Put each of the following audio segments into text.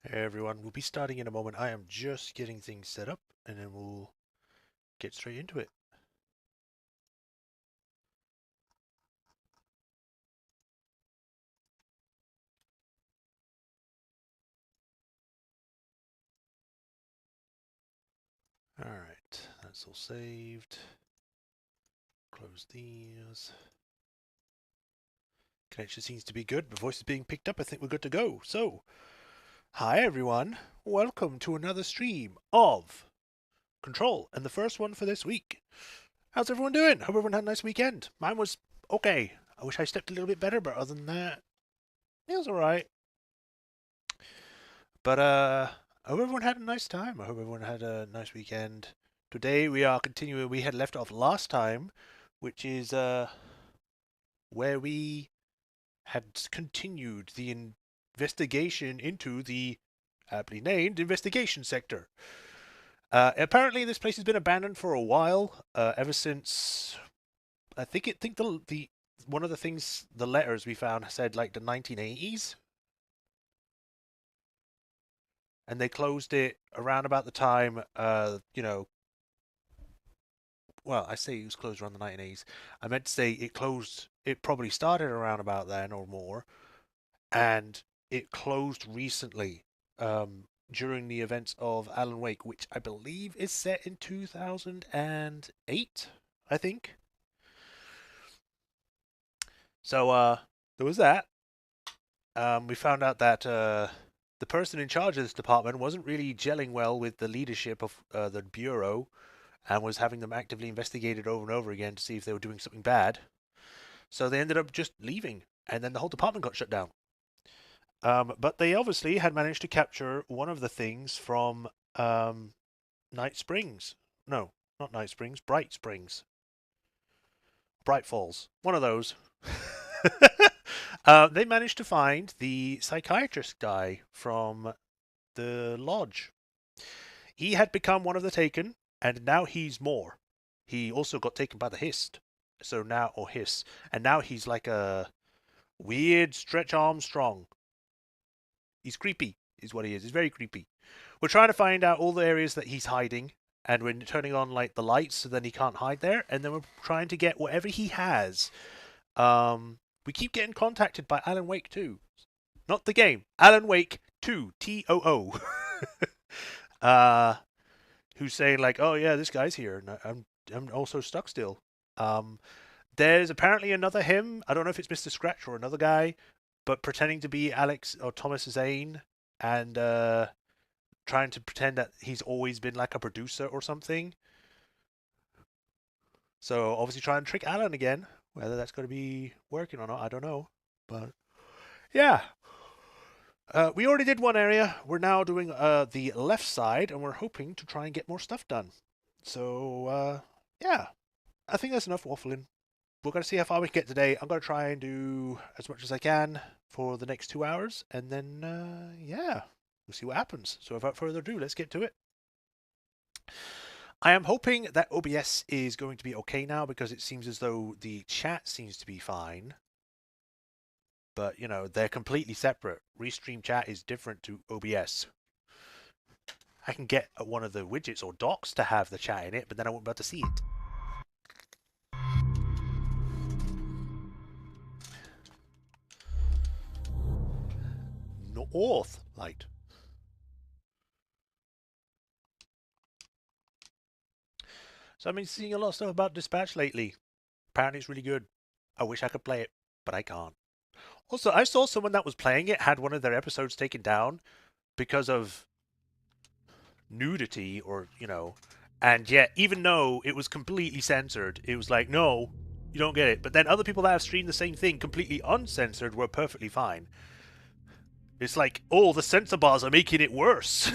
Hey everyone, we'll be starting in a moment. I am just getting things set up and then we'll get straight into it. Alright, that's all saved. Close these. Connection seems to be good. The voice is being picked up. I think we're good to go. So, hi everyone. Welcome to another stream of Control and the first one for this week. How's everyone doing? Hope everyone had a nice weekend. Mine was okay. I wish I slept a little bit better, but other than that, it was alright. But I hope everyone had a nice time. I hope everyone had a nice weekend. Today we are continuing. We had left off last time, which is where we had continued the investigation into the aptly named investigation sector. Apparently, this place has been abandoned for a while. Ever since think the one of the things the letters we found said like the 1980s, and they closed it around about the time well, I say it was closed around the 1980s. I meant to say it closed. It probably started around about then or more, and it closed recently during the events of Alan Wake, which I believe is set in 2008. I think. So there was that. We found out that the person in charge of this department wasn't really gelling well with the leadership of the bureau, and was having them actively investigated over and over again to see if they were doing something bad. So they ended up just leaving, and then the whole department got shut down. But they obviously had managed to capture one of the things from Night Springs. No, not Night Springs, Bright Springs. Bright Falls. One of those. They managed to find the psychiatrist guy from the lodge. He had become one of the Taken, and now he's more. He also got taken by the Hist. So now, or Hiss, and now he's like a weird Stretch Armstrong. He's creepy, is what he is. He's very creepy. We're trying to find out all the areas that he's hiding, and we're turning on like the lights so then he can't hide there. And then we're trying to get whatever he has. We keep getting contacted by Alan Wake 2. Not the game. Alan Wake 2. TOO. Who's saying like, "Oh yeah, this guy's here, and I'm also stuck still." Um, there's apparently another him. I don't know if it's Mr. Scratch or another guy, but pretending to be Alex or Thomas Zane and trying to pretend that he's always been like a producer or something. So obviously trying to trick Alan again. Whether that's going to be working or not, I don't know. But yeah, we already did one area. We're now doing the left side, and we're hoping to try and get more stuff done. So yeah, I think that's enough waffling. We're going to see how far we can get today. I'm going to try and do as much as I can for the next 2 hours, and then yeah, we'll see what happens. So without further ado, let's get to it. I am hoping that OBS is going to be okay now, because it seems as though the chat seems to be fine. But, you know, they're completely separate. Restream chat is different to OBS. I can get one of the widgets or docs to have the chat in it, but then I won't be able to see it. North light. So I've been seeing a lot of stuff about Dispatch lately. Apparently it's really good. I wish I could play it, but I can't. Also, I saw someone that was playing it had one of their episodes taken down because of nudity, or, you know, and yet, even though it was completely censored, it was like, no, you don't get it. But then other people that have streamed the same thing completely uncensored were perfectly fine. It's like, oh, the censor bars are making it worse.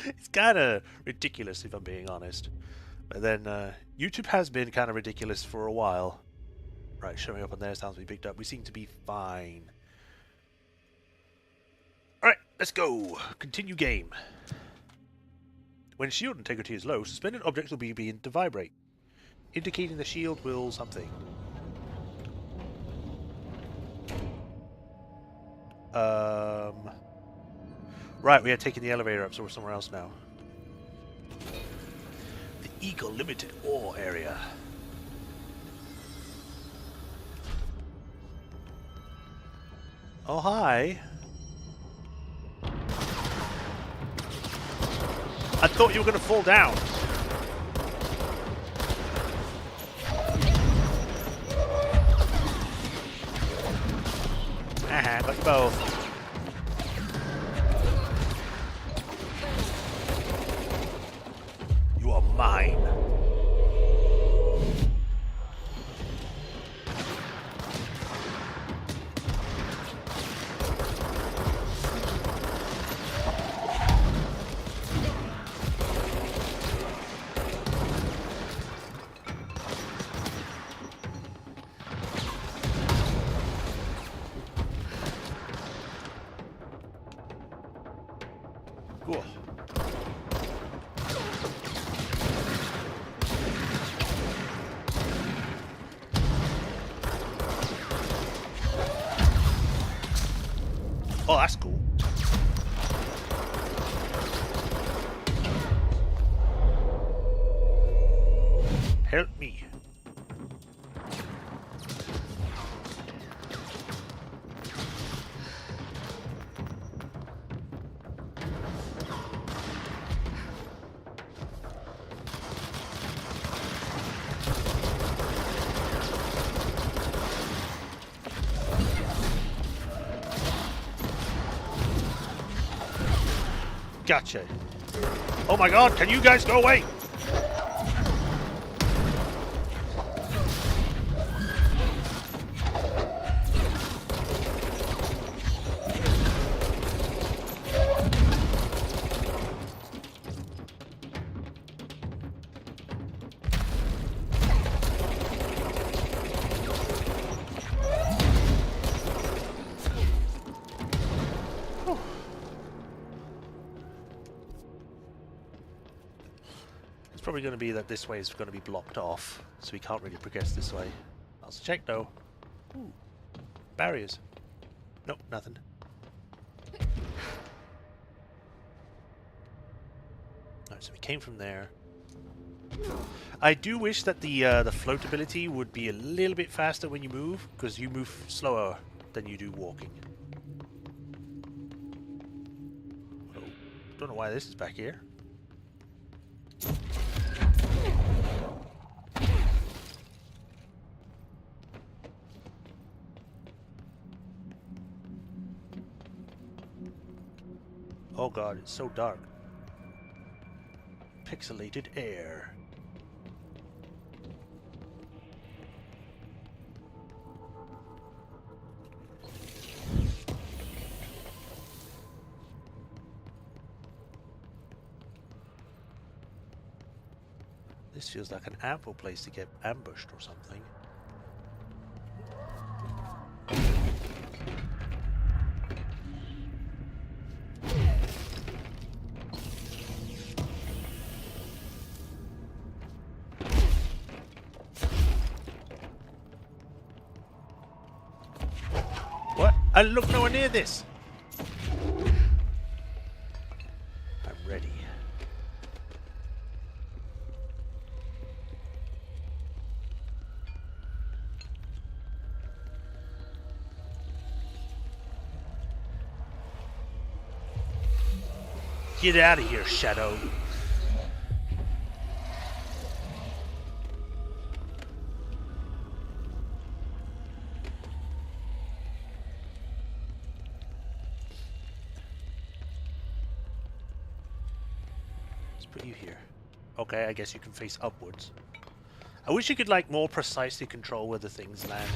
It's kind of ridiculous, if I'm being honest. But then YouTube has been kind of ridiculous for a while. Right, showing up on there sounds to be picked up. We seem to be fine. Alright, let's go. Continue game. When shield integrity is low, suspended objects will begin to vibrate, indicating the shield will something. Right, we are taking the elevator up, so we're somewhere else now. The Eagle Limited Ore Area. Oh, hi. I thought you were going to fall down. Aha, got you both. You are mine. Cool. Oh, that's cool. Help me. Gotcha. Oh my god, can you guys go away? It's probably going to be that this way is going to be blocked off, so we can't really progress this way. Let's check though. Ooh, barriers. Nope, nothing. Alright, so we came from there. I do wish that the floatability would be a little bit faster when you move, because you move slower than you do walking. Oh, don't know why this is back here. Oh god, it's so dark. Pixelated air. This feels like an ample place to get ambushed or something. What? I look nowhere near this. I'm ready. Get out of here, Shadow. Let's put you here. Okay, I guess you can face upwards. I wish you could, like, more precisely control where the things land.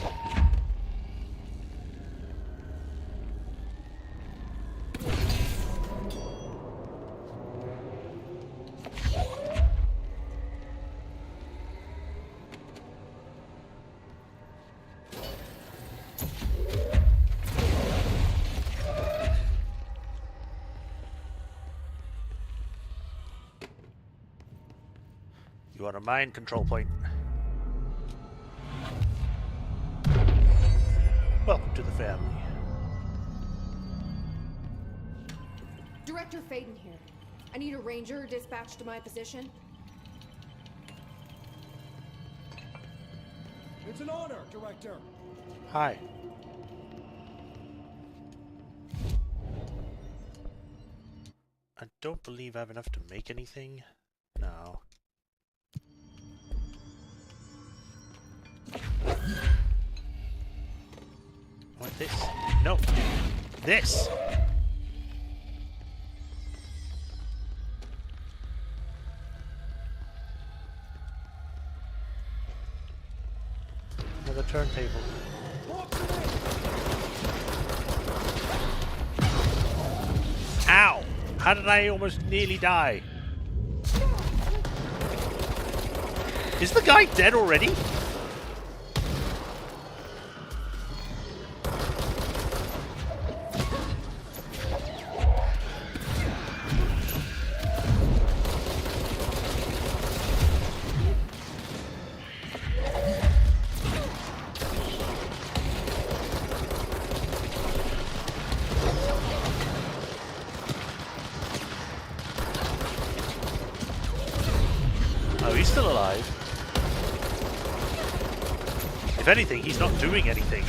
You want a mind control point. Welcome to the family. Dr. Faden here. I need a ranger dispatched to my position. It's an honor, Director. Hi. I don't believe I have enough to make anything. No. What this? No. This! Another turntable. Ow! How did I almost nearly die? Is the guy dead already? Oh, he's still alive. If anything, he's not doing anything.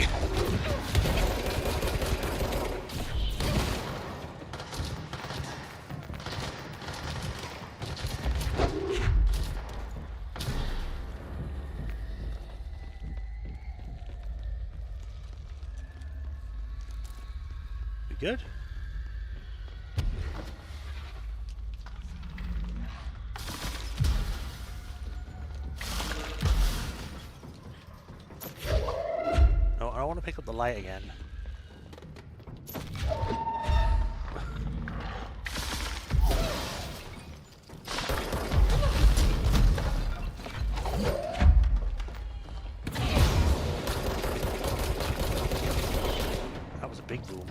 We good? I want to pick up the light again. That was a big boom.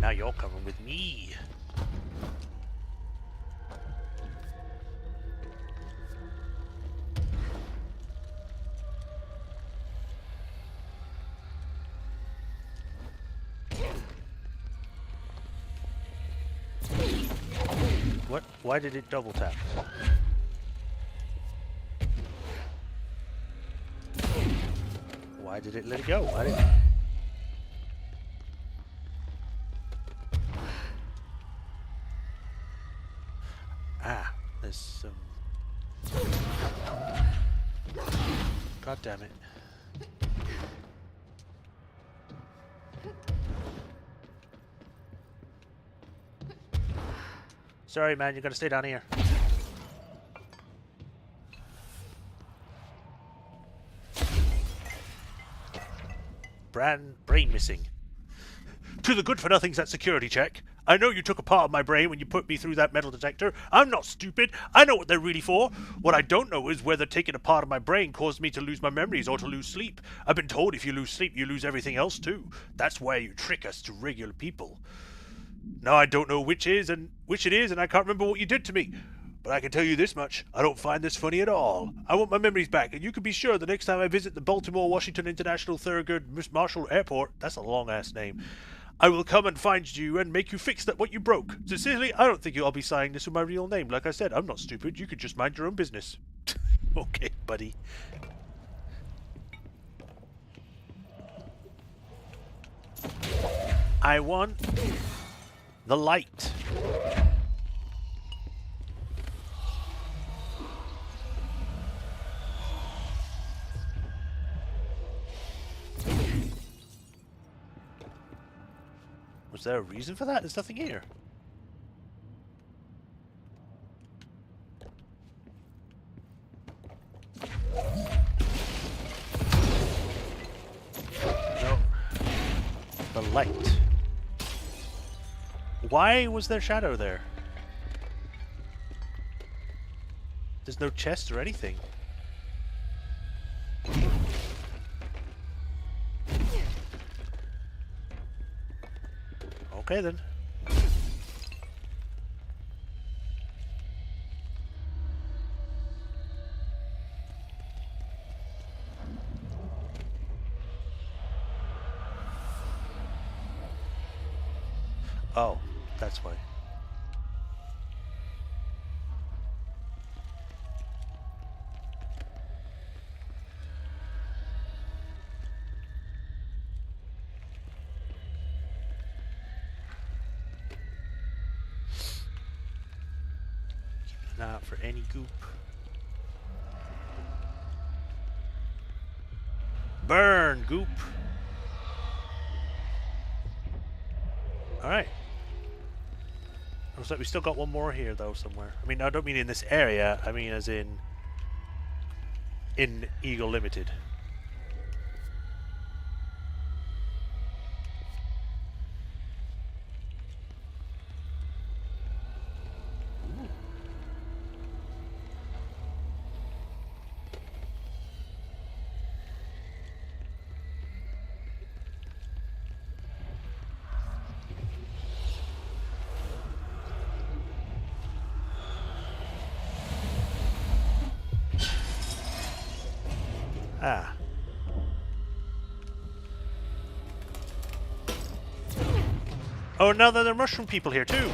Now you're coming with me. What? Why did it double tap? Why did it let it go? Why did it... Ah, there's some... God damn it. Sorry, man, you gotta stay down here. Brain missing. To the good-for-nothings at security check. I know you took a part of my brain when you put me through that metal detector. I'm not stupid. I know what they're really for. What I don't know is whether taking a part of my brain caused me to lose my memories or to lose sleep. I've been told if you lose sleep, you lose everything else too. That's why you trick us to regular people. Now I don't know which it is, and I can't remember what you did to me. But I can tell you this much, I don't find this funny at all. I want my memories back, and you can be sure the next time I visit the Baltimore-Washington International Thurgood Marshall Airport, that's a long-ass name, I will come and find you and make you fix what you broke. Sincerely, I don't think I'll be signing this with my real name. Like I said, I'm not stupid. You could just mind your own business. Okay, buddy. I want the light. Was there a reason for that? There's nothing here. No. The light. Why was there shadow there? There's no chest or anything. Okay then. Oh, that's why. Keep an eye out for any goop. Burn, goop! Alright. Looks like we still got one more here, though, somewhere. I mean, I don't mean in this area, I mean as in Eagle Limited. Ah. Oh, now there are mushroom people here too.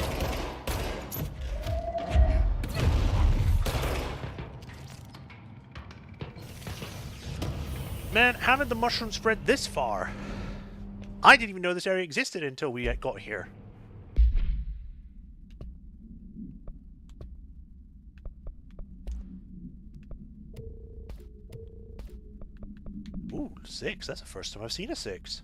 Man, how did the mushroom spread this far? I didn't even know this area existed until we got here. Ooh, 6. That's the first time I've seen a 6.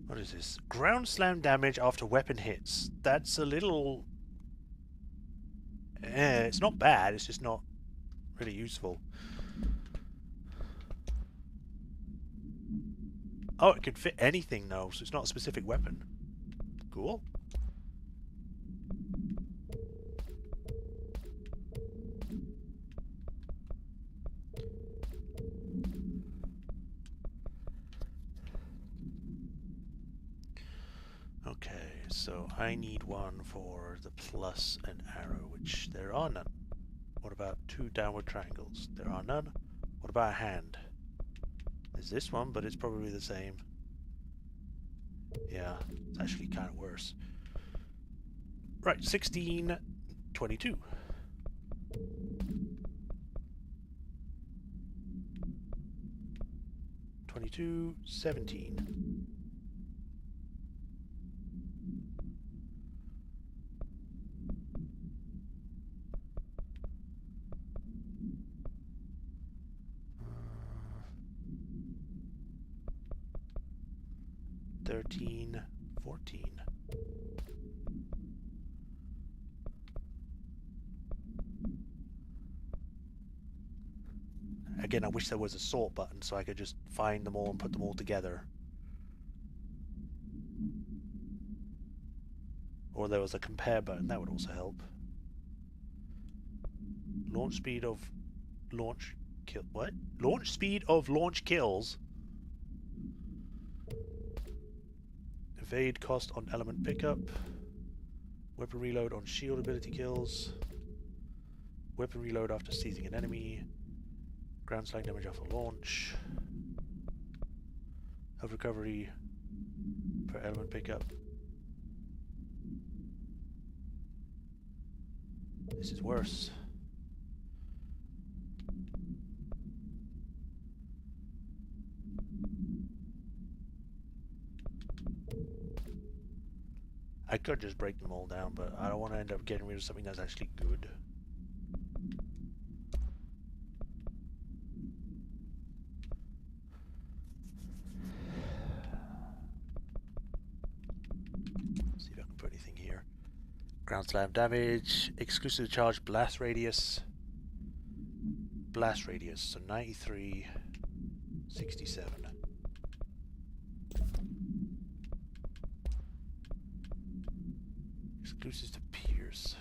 What is this? Ground slam damage after weapon hits. That's a little... it's not bad, it's just not really useful. Oh, it can fit anything though, so it's not a specific weapon. Cool. Okay, so I need one for the plus and arrow, which there are none. What about 2 downward triangles? There are none. What about a hand? There's this one, but it's probably the same. Yeah, it's actually kind of worse. Right, 16, 22. 22, 17. Uh, 13, 14. Again, I wish there was a sort button so I could just find them all and put them all together. Or there was a compare button, that would also help. Launch speed of launch kill. What? Launch speed of launch kills. Evade cost on element pickup. Weapon reload on shield ability kills. Weapon reload after seizing an enemy. Ground slang damage after launch. Health recovery per element pickup. This is worse. I could just break them all down, but I don't want to end up getting rid of something that's actually good. See if I can put anything here. Ground slam damage, exclusive charge, blast radius. Blast radius, so 93, 67. Exclusives to Pierce.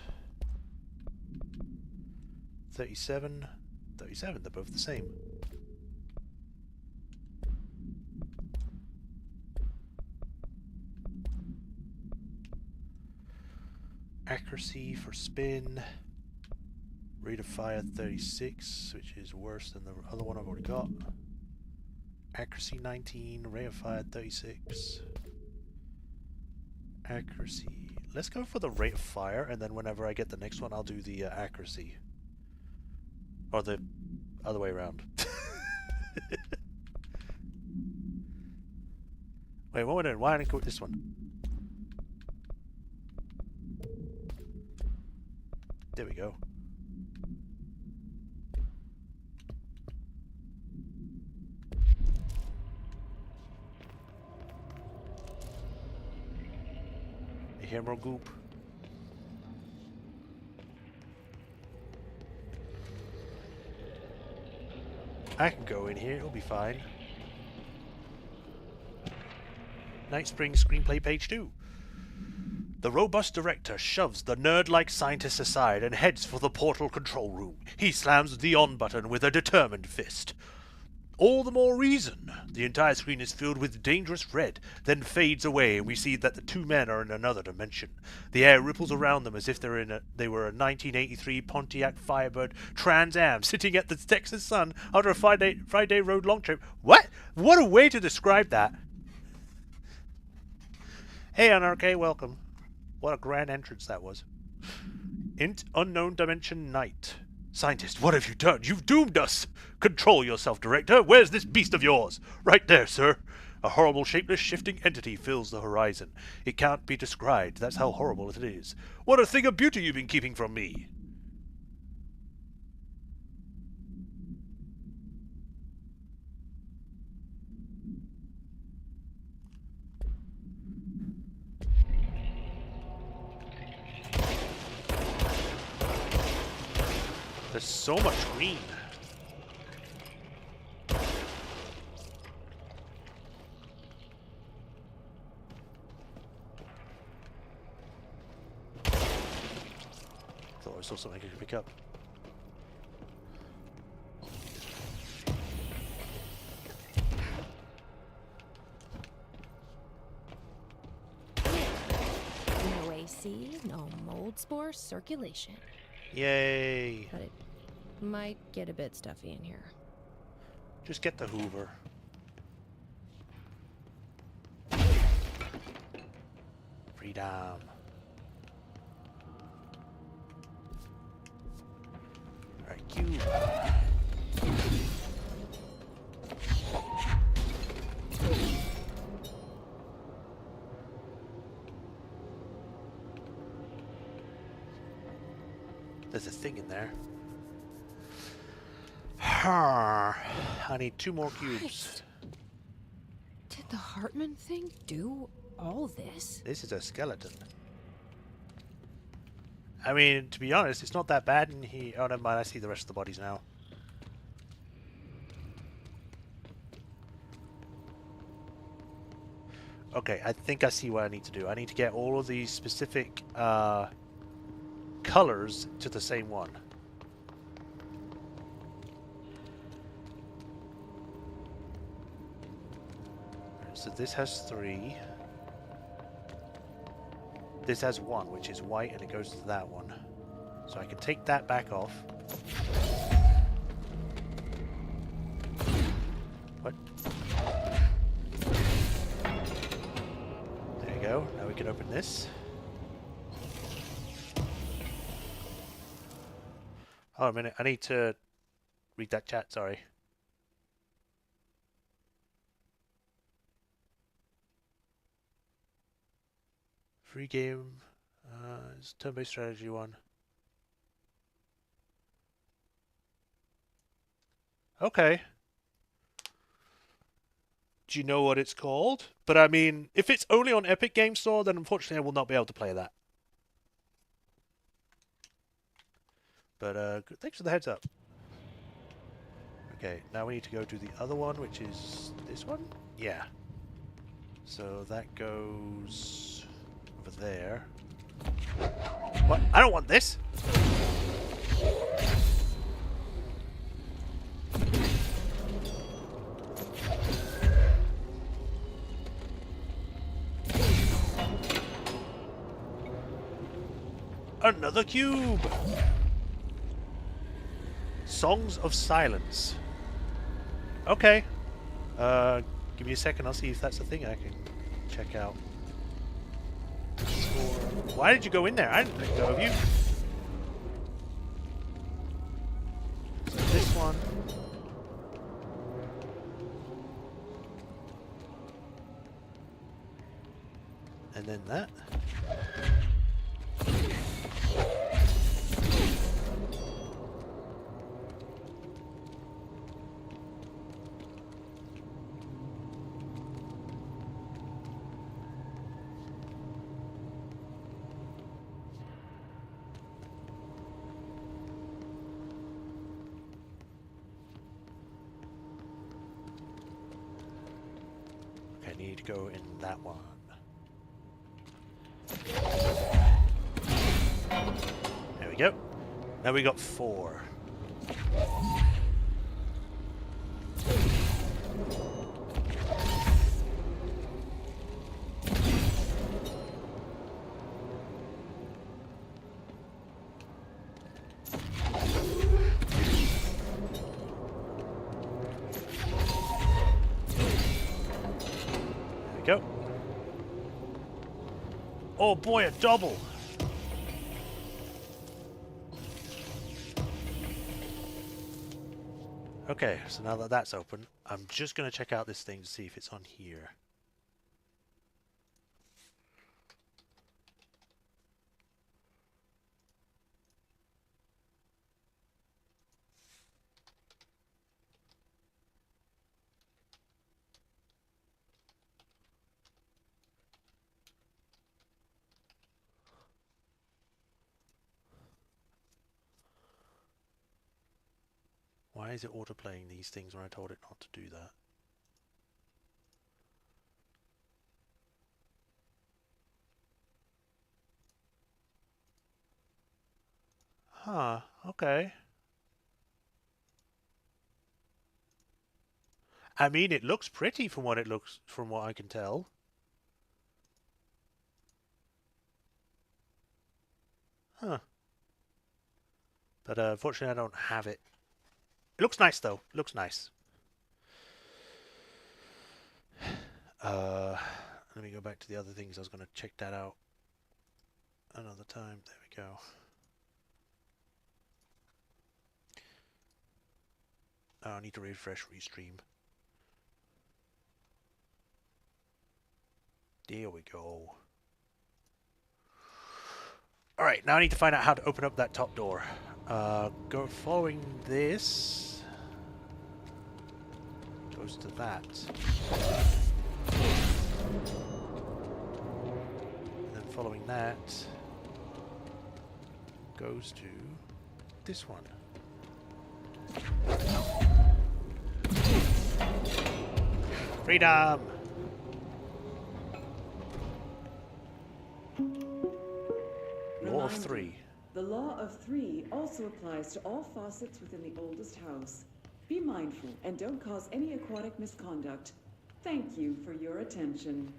37, 37, they're both the same. Accuracy for spin. Rate of fire 36, which is worse than the other one I've already got. Accuracy 19, rate of fire 36. Accuracy. Let's go for the rate of fire, and then whenever I get the next one, I'll do the accuracy. Or the other way around. Wait, what did why didn't I go with this one? There we go. You hear more goop? I can go in here, it'll be fine. Night Spring Screenplay page 2. The robust director shoves the nerd-like scientist aside and heads for the portal control room. He slams the on button with a determined fist. All the more reason. The entire screen is filled with dangerous red, then fades away and we see that the two men are in another dimension. The air ripples around them as if they were a 1983 Pontiac Firebird Trans Am sitting at the Texas sun after a five-day road long trip. What? What a way to describe that. Hey, NRK, welcome. What a grand entrance that was. Int unknown dimension night. Scientist, what have you done? You've doomed us! Control yourself, Director. Where's this beast of yours? Right there, sir. A horrible, shapeless, shifting entity fills the horizon. It can't be described. That's how horrible it is. What a thing of beauty you've been keeping from me. There's so much green. Thought I saw something I could pick up. No AC, no mold spore circulation. Yay! But it might get a bit stuffy in here. Just get the Hoover. Freedom. Alright, cube. There's a thing in there. I need 2 more cubes. Christ. Did the Hartman thing do all this? This is a skeleton. I mean, to be honest, it's not that bad, and he... Oh, never mind, I see the rest of the bodies now. Okay, I think I see what I need to do. I need to get all of these specific colors to the same one. So this has 3. This has 1, which is white, and it goes to that one. So I can take that back off. What? There you go. Now we can open this. Oh, a minute. I need to read that chat, sorry. Free game. It's turn-based strategy one. Okay. Do you know what it's called? But I mean, if it's only on Epic Game Store, then unfortunately I will not be able to play that. But thanks for the heads up. Okay, now we need to go to the other one, which is this one? Yeah. So that goes over there. What? I don't want this! Another cube! Songs of Silence. Okay. Give me a second, I'll see if that's a thing I can check out. Why did you go in there? I didn't let go of you. So this one. And then that. Okay, I need to go in that one. There we go. Now we got 4. There we go. Oh boy, a double! Okay, so now that that's open, I'm just going to check out this thing to see if it's on here. Why is it autoplaying these things when I told it not to do that? Huh, okay. I mean, it looks pretty from what I can tell. Huh. But unfortunately I don't have it. It looks nice though. It looks nice. Let me go back to the other things. I was going to check that out another time. There we go. Oh, I need to refresh Restream. There we go. Alright, now I need to find out how to open up that top door. Go following this. Goes to that. And then following that goes to this one. Freedom! Law of 3. The law of 3 also applies to all faucets within the oldest house. Be mindful and don't cause any aquatic misconduct. Thank you for your attention.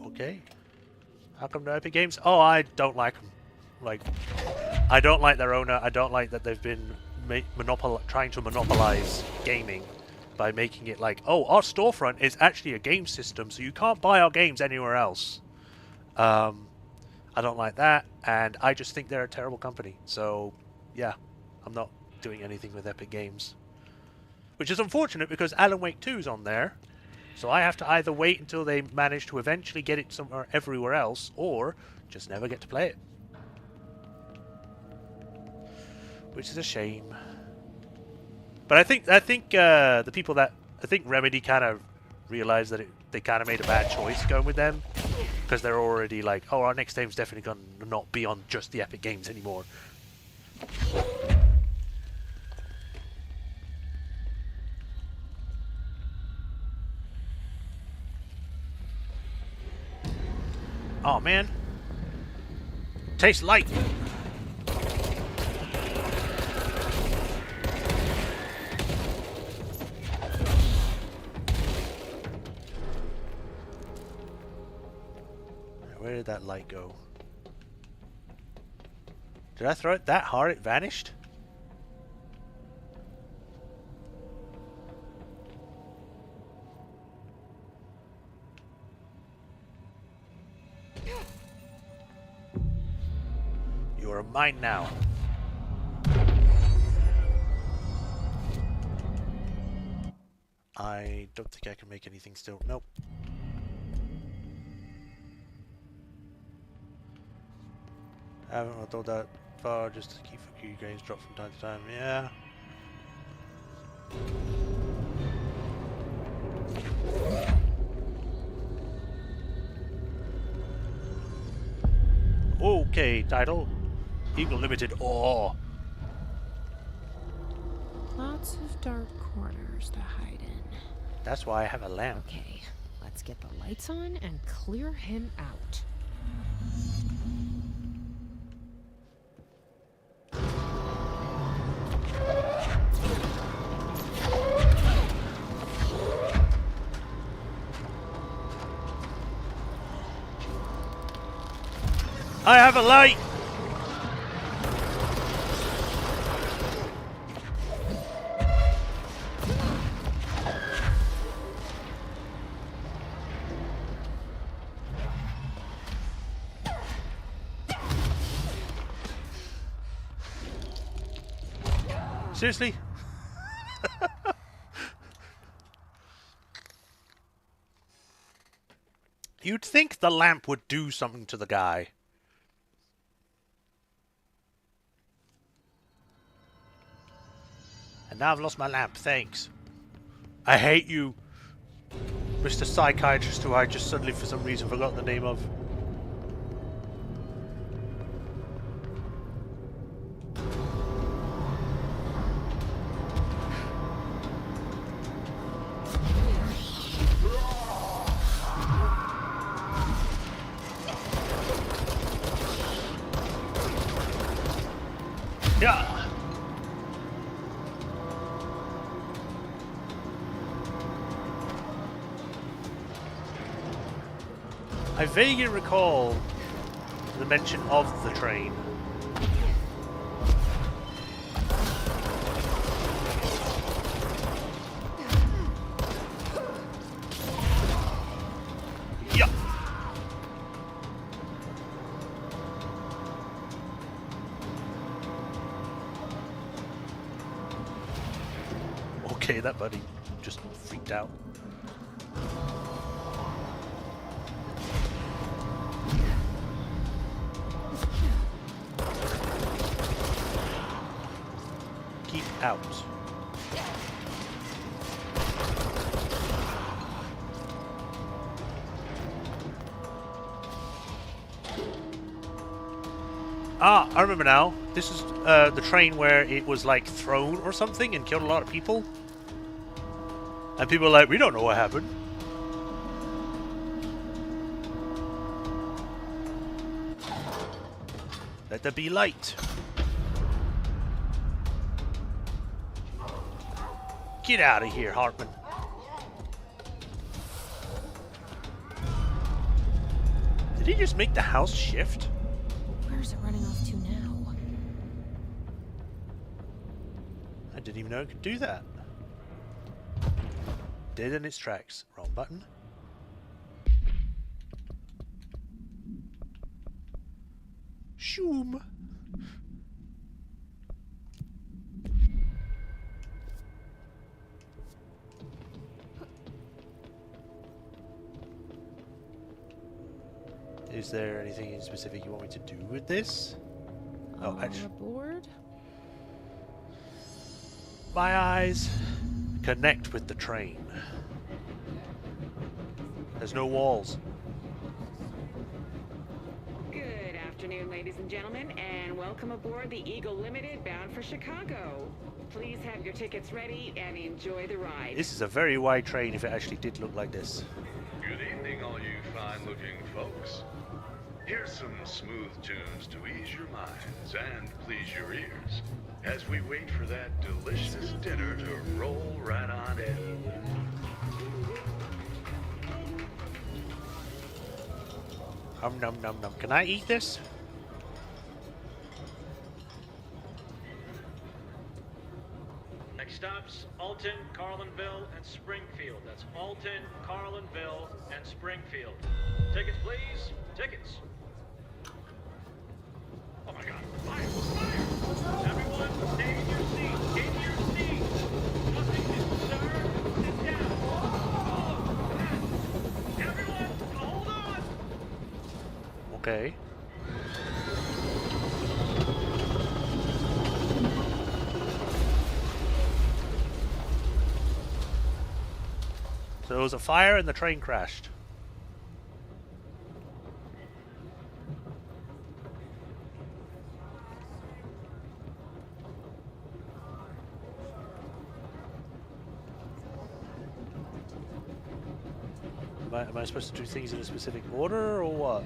Okay. How come no Epic Games? Oh, I don't like them. Like, I don't like their owner. I don't like that they've been trying to monopolize gaming by making it like, oh, our storefront is actually a game system, so you can't buy our games anywhere else. I don't like that, and I just think they're a terrible company. So, yeah, I'm not doing anything with Epic Games. Which is unfortunate because Alan Wake 2 is on there. So I have to either wait until they manage to eventually get it somewhere everywhere else, or just never get to play it. Which is a shame. But I think the people that Remedy kind of realized that they kind of made a bad choice going with them, because they're already like, oh, our next game's definitely going to not be on just the Epic Games anymore. Oh man, tastes light. Where did that light go? Did I throw it that hard it vanished? You are mine now. I don't think I can make anything still. Nope. I haven't thought that far just to keep a few games drop from time to time. Yeah. Okay, title. Eagle Limited. Oh. Lots of dark corners to hide in. That's why I have a lamp. Okay, let's get the lights on and clear him out. I have a light! Seriously? You'd think the lamp would do something to the guy. And now I've lost my lamp, thanks. I hate you, Mr. Psychiatrist, who I just suddenly for some reason forgot the name of. Yeah. I vaguely recall the mention of the train. Yeah. Okay, that buddy just freaked out. Keep out. Ah, I remember now. This is the train where it was like thrown or something and killed a lot of people. And people are like, we don't know what happened. Let there be light. Get out of here, Hartman. Did he just make the house shift? Where's it running off to now? I didn't even know it could do that. Dead in its tracks. Wrong button. Shoom. Is there anything in specific you want me to do with this? Oh, actually, Aboard? my eyes connect with the train. There's no walls. Good afternoon, ladies and gentlemen, and welcome aboard the Eagle Limited bound for Chicago. Please have your tickets ready and enjoy the ride. This is a very wide train if it actually did look like this. Good evening, all you fine-looking folks. Here's some smooth tunes to ease your minds and please your ears as we wait for that delicious dinner to roll right on in. Num num num. Can I eat this? Alton, Carlinville, and Springfield. That's Alton, Carlinville, and Springfield. Tickets, please. Tickets. Oh my God! Fire! Fire! Everyone, stay in your seats. In your seats. Nothing, sir. Sit down. Oh, everyone, hold on. Okay. So it was a fire and the train crashed. Am I supposed to do things in a specific order or what?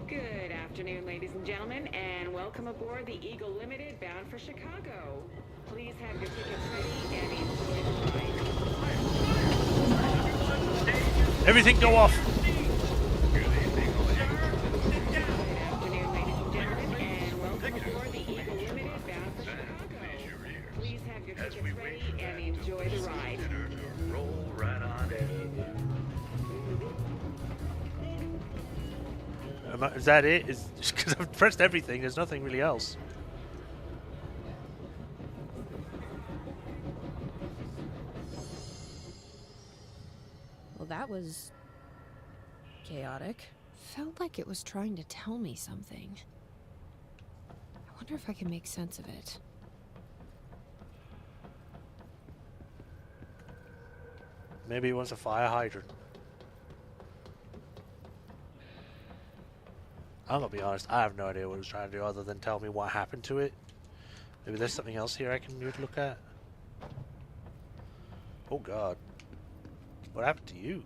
Good afternoon, ladies and gentlemen, and welcome aboard the Eagle Limited bound for Chicago. Please have your tickets ready and enjoy the ride. Everything go off! Good afternoon, ladies and gentlemen, and welcome aboard the Eagle Limited bound for Chicago. Please have your tickets ready and enjoy the ride. Dinner to roll right on in. Is that it? Is because I've pressed everything. There's nothing really else. Well, that was chaotic. Felt like it was trying to tell me something. I wonder if I can make sense of it. Maybe it wants a fire hydrant. I'm gonna be honest, I have no idea what it was trying to do other than tell me what happened to it. Maybe there's something else here I can look at. Oh God. What happened to you?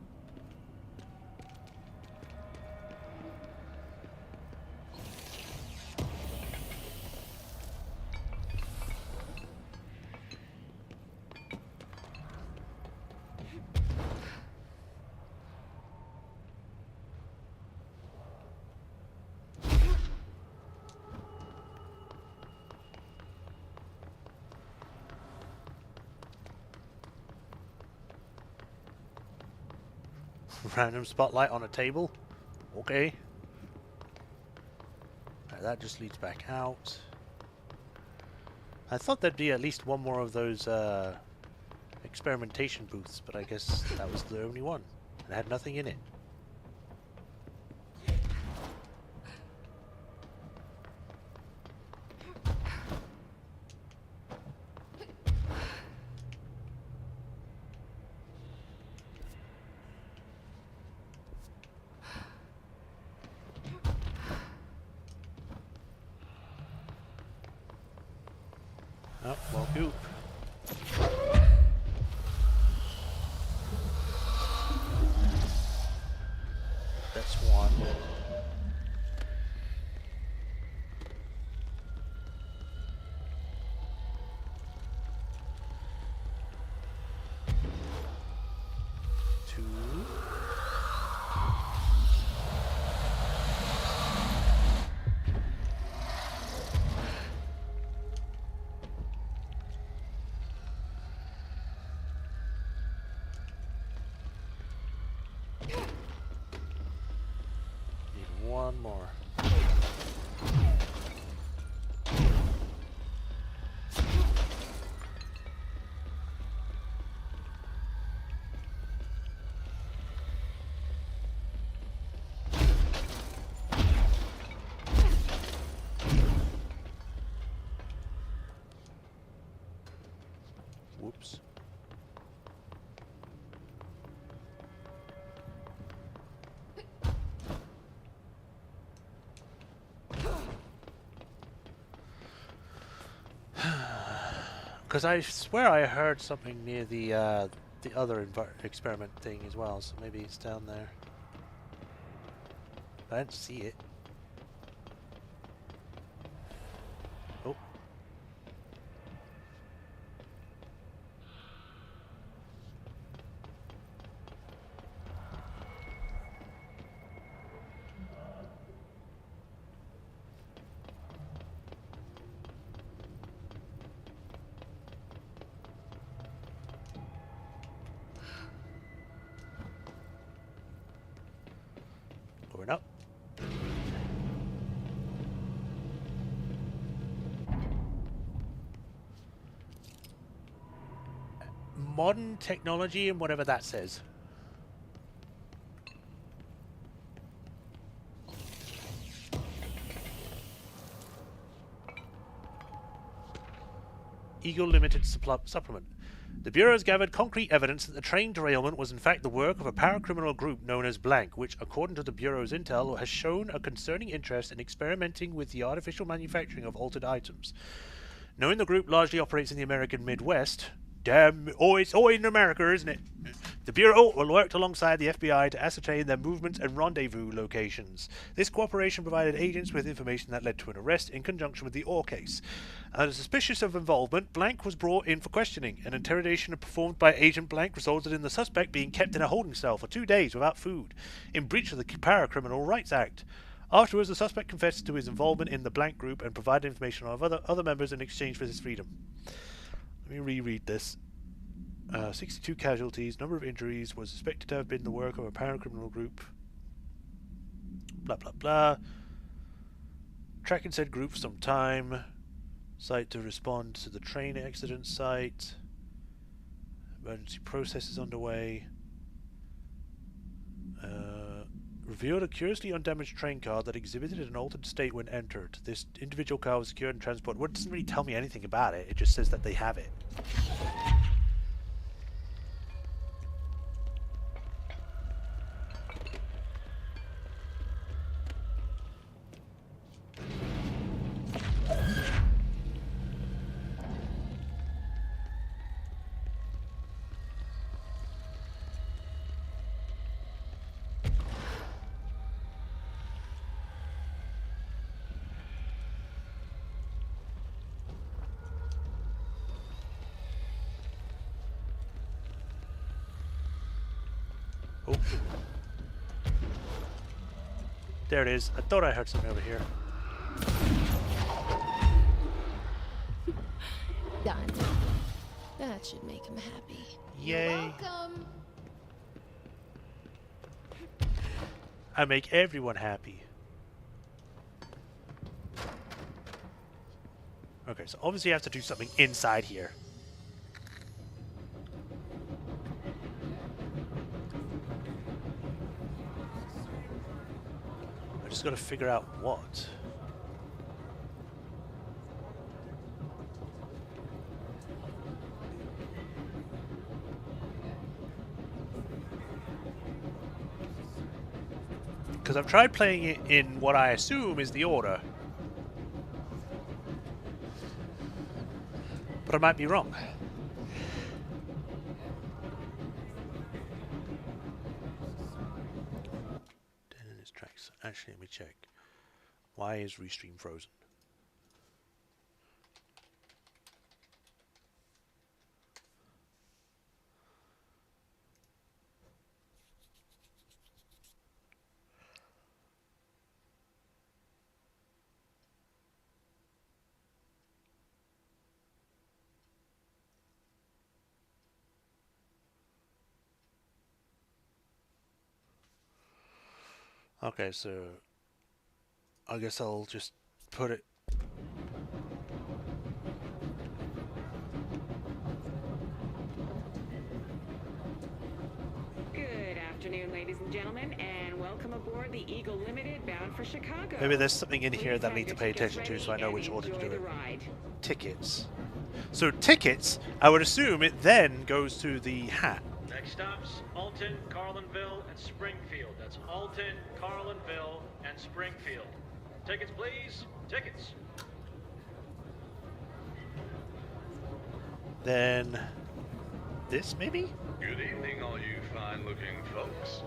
Random spotlight on a table. Okay. Right, that just leads back out. I thought there'd be at least one more of those experimentation booths, but I guess that was the only one. It had nothing in it. Oh, well, goop. That's one. Two. Need one more. Whoops. Because I swear I heard something near the other experiment thing as well, so maybe it's down there. I didn't see it. Oh. modern technology and whatever that says. Eagle Limited supplement. The Bureau has gathered concrete evidence that the train derailment was in fact the work of a paracriminal group known as Blank, which, according to the Bureau's intel, has shown a concerning interest in experimenting with the artificial manufacturing of altered items. Knowing the group largely operates in the American Midwest, damn, it's always in America, isn't it? The Bureau will work alongside the FBI to ascertain their movements and rendezvous locations. This cooperation provided agents with information that led to an arrest in conjunction with the Orr case. Suspicious of involvement, Blank was brought in for questioning. An interrogation performed by Agent Blank resulted in the suspect being kept in a holding cell for 2 days without food, in breach of the Paracriminal Rights Act. Afterwards, the suspect confessed to his involvement in the Blank group and provided information on other members in exchange for his freedom. Let me reread this. 62 casualties, number of injuries, was suspected to have been the work of a paracriminal group. Blah blah blah. Tracking said group for some time. Site to respond to the train accident site. Emergency process is underway. Revealed a curiously undamaged train car that exhibited an altered state when entered. This individual car was secured and transported. Well, it doesn't really tell me anything about it. It just says that they have it. Oh. There it is. I thought I heard something over here. Done. That should make him happy. Yay. You're welcome. I make everyone happy. Okay, so obviously you have to do something inside here. I just gotta figure out what. Because I've tried playing it in what I assume is the order. But I might be wrong. Dead in its tracks. Actually, let me check. Why is Restream frozen? Okay, so I guess I'll just put it. Good afternoon, ladies and gentlemen, and welcome aboard the Eagle Limited bound for Chicago. Maybe there's something in here Please that I have need to your pay tickets attention to so I ready know and which order to enjoy do it. the ride. Tickets. So tickets, I would assume it then goes to the hat. Next stops, Alton, Carlinville, and Springfield. That's Alton, Carlinville, and Springfield. Tickets, please. Tickets. Then this maybe? Good evening, all you fine-looking folks.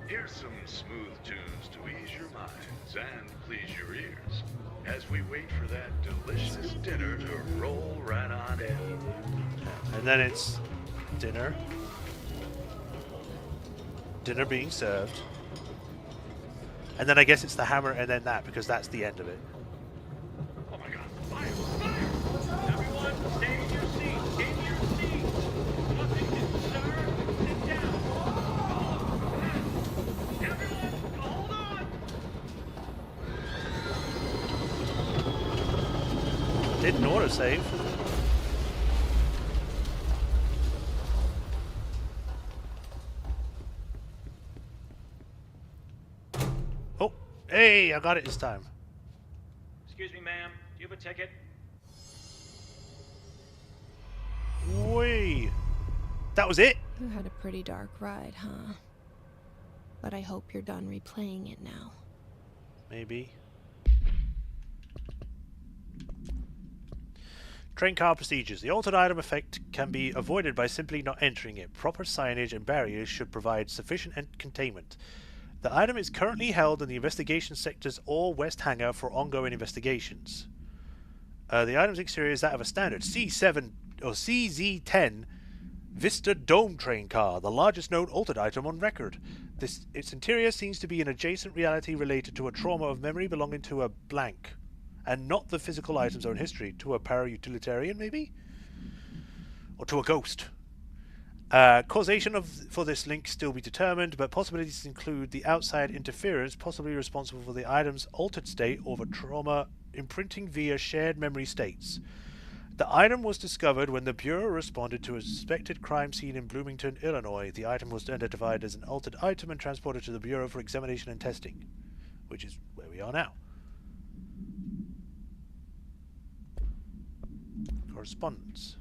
Here's some smooth tunes to ease your minds and please your ears as we wait for that delicious dinner to roll right on in. And then it's dinner. Dinner being served. And then I guess it's the hammer and then that because that's the end of it. Oh my God! Fire! Fire! Everyone, stay in your seats. In your seats. Nothing to stir. Sit down. Everyone, hold on. Didn't autosave. Hey, I got it this time. Excuse me, ma'am. Do you have a ticket? Whee! That was it? You had a pretty dark ride, huh? But I hope you're done replaying it now. Maybe. Train car procedures. The altered item effect can be avoided by simply not entering it. Proper signage and barriers should provide sufficient containment. The item is currently held in the investigation sector's All West hangar for ongoing investigations. The item's exterior is that of a standard C7 or CZ10 Vista Dome train car, the largest known altered item on record. Its interior seems to be an adjacent reality related to a trauma of memory belonging to a blank, and not the physical item's own history. To a para-utilitarian, maybe? Or to a ghost. Causation for this link still be determined, but possibilities include the outside interference possibly responsible for the item's altered state or the trauma imprinting via shared memory states. The item was discovered when the Bureau responded to a suspected crime scene in Bloomington, Illinois. The item was identified as an altered item and transported to the Bureau for examination and testing, which is where we are now. Correspondence.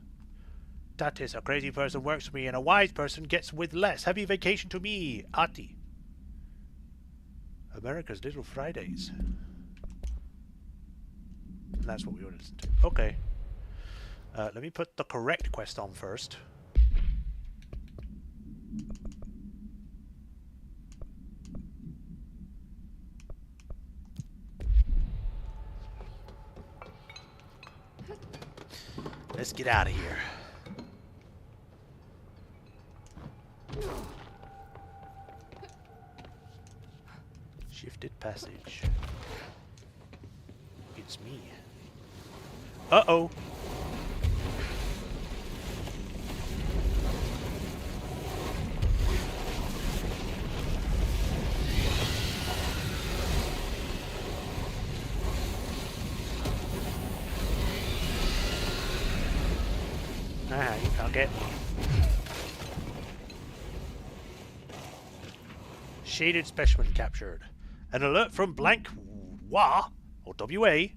That is, a crazy person works for me and a wise person gets with less. Happy vacation to me, Ati. America's Little Fridays. And that's what we want to listen to. Okay. Let me put the correct quest on first. Let's get out of here. Shifted passage. It's me. Uh-oh. You can't get me. Shaded specimen captured. An alert from blank WA, or WA.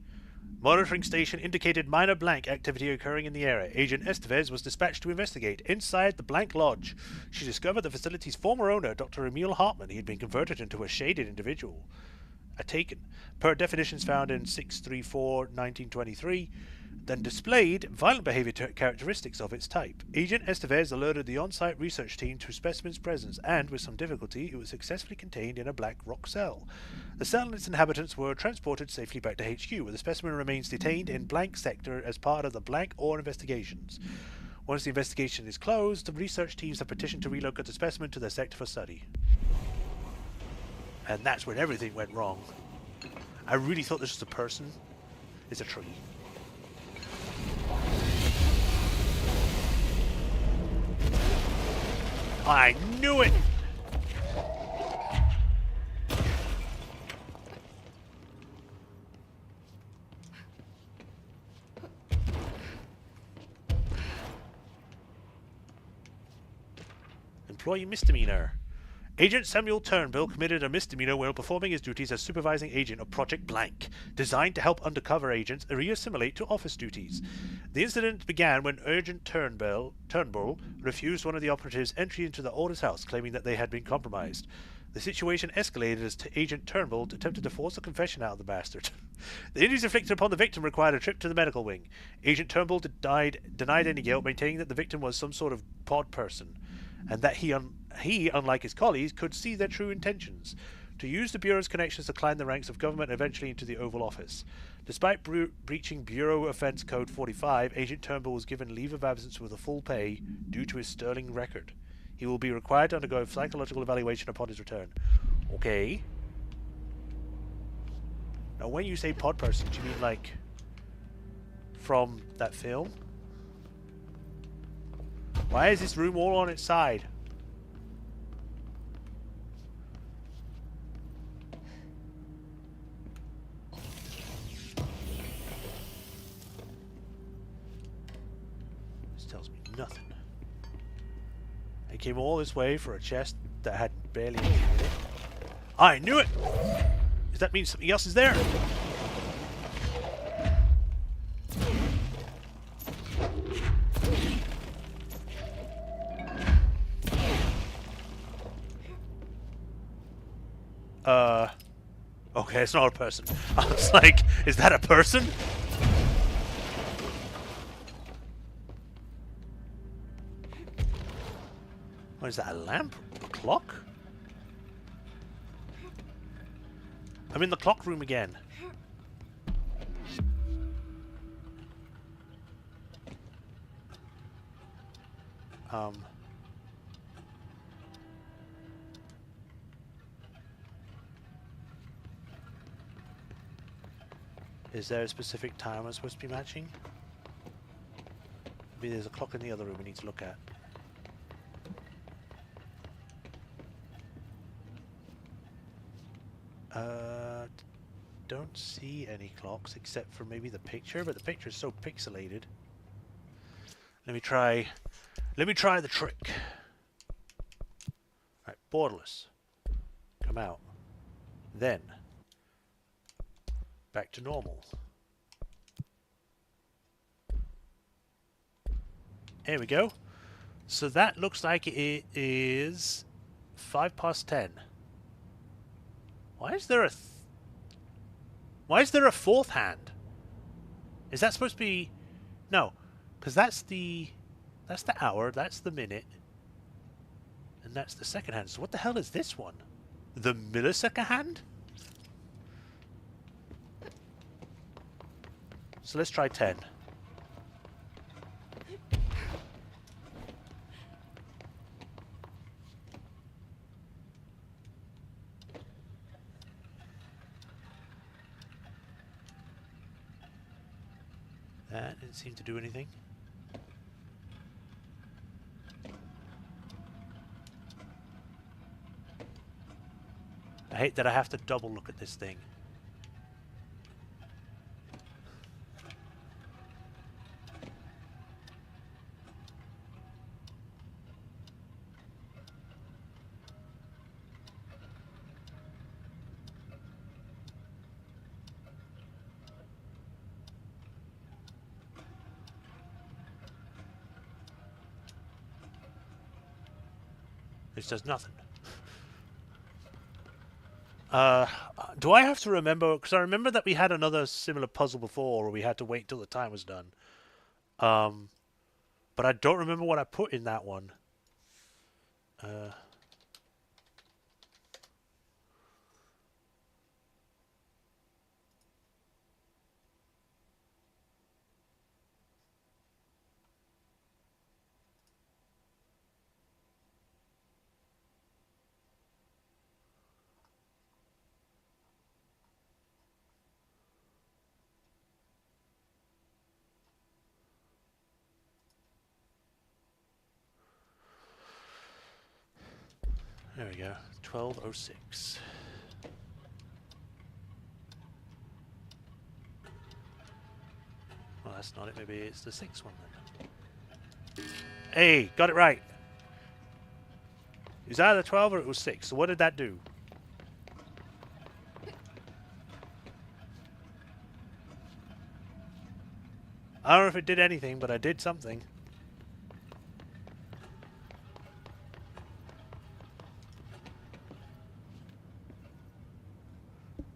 Monitoring station indicated minor blank activity occurring in the area. Agent Estevez was dispatched to investigate. Inside the blank lodge, she discovered the facility's former owner, Dr. Emil Hartman. He had been converted into a shaded individual. A taken, per definitions found in 634-1923, then displayed violent behavior characteristics of its type. Agent Estevez alerted the on-site research team to specimen's presence, and with some difficulty it was successfully contained in a black rock cell. The cell and its inhabitants were transported safely back to HQ, where the specimen remains detained in blank sector as part of the blank ore investigations. Once the investigation is closed, the research teams have petitioned to relocate the specimen to their sector for study. And that's when everything went wrong. I really thought this was a person. It's a tree. I knew it! Employee misdemeanor. Agent Samuel Turnbull committed a misdemeanor while performing his duties as supervising agent of Project Blank, designed to help undercover agents reassimilate to office duties. The incident began when Agent Turnbull refused one of the operatives entry into the owner's house, claiming that they had been compromised. The situation escalated as Agent Turnbull attempted to force a confession out of the bastard. The injuries inflicted upon the victim required a trip to the medical wing. Agent Turnbull denied any guilt, maintaining that the victim was some sort of pod person, and that he, unlike his colleagues, could see their true intentions: to use the Bureau's connections to climb the ranks of government and eventually into the Oval Office. Despite breaching Bureau Offense Code 45, Agent Turnbull was given leave of absence with a full pay due to his sterling record. He will be required to undergo a psychological evaluation upon his return. Okay. Now, when you say pod person, do you mean like from that film? Why is this room all on its side? This tells me nothing. I came all this way for a chest that had barely anything in it. I knew it! that means something else is there. Okay, it's not a person. I was like, is that a person? What is that, a lamp? A clock? I'm in the clock room again. Is there a specific time I'm supposed to be matching? Maybe there's a clock in the other room we need to look at. Don't see any clocks except for maybe the picture, but the picture is so pixelated. Let me try the trick. Right, borderless. Come out. Then back to normal. There we go. So that looks like it is 10:05. Why is there a fourth hand? Is that supposed to be... No, because that's the hour, that's the minute, and that's the second hand. So what the hell is this one? The millisecond hand? So let's try 10. That didn't seem to do anything. I hate that I have to double look at this thing. This does nothing. Do I have to remember? Because I remember that we had another similar puzzle before where we had to wait till the time was done. But I don't remember what I put in that one. There we go. 12:06. Well, that's not it. Maybe it's the 6th one then. Hey, got it right. It was either 12 or it was 6. So what did that do? I don't know if it did anything, but I did something.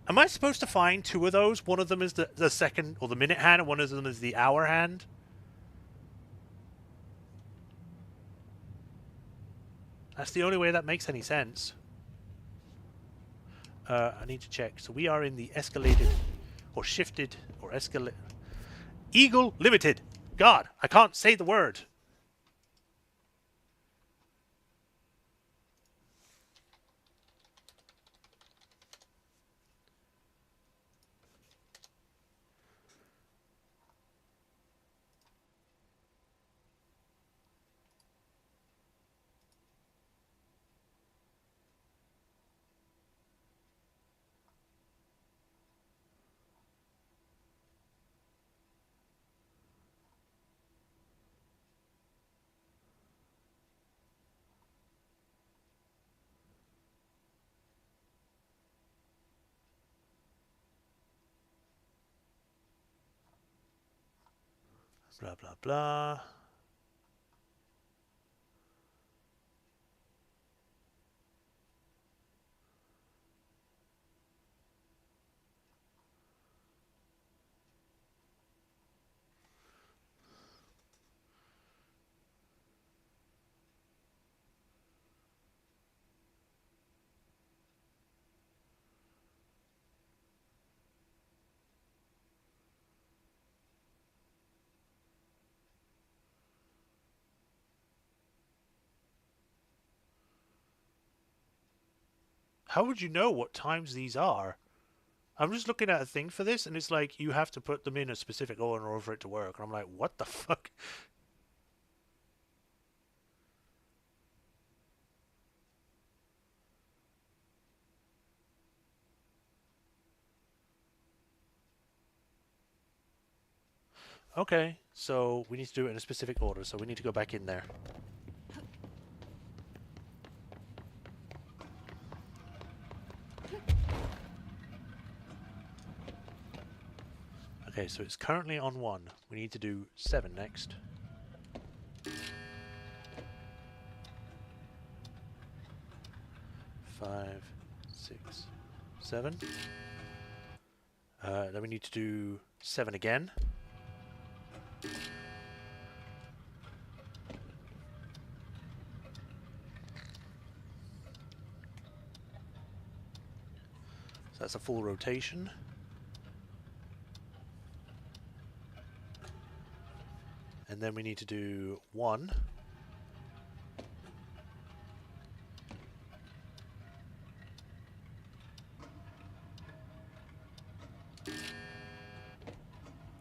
Am I supposed to find two of those? One of them is the second or the minute hand, and one of them is the hour hand? That's the only way that makes any sense. I need to check. So we are in the escalated, or shifted, or escalate. Eagle Limited. God, I can't say the word. Blah, blah, blah. How would you know what times these are? I'm just looking at a thing for this, and it's like you have to put them in a specific order in order for it to work. And I'm like, what the fuck? Okay, so we need to do it in a specific order, so we need to go back in there. Okay, so it's currently on 1. We need to do 7 next. Five, 6, 7. Then we need to do 7 again. So that's a full rotation. And then we need to do 1.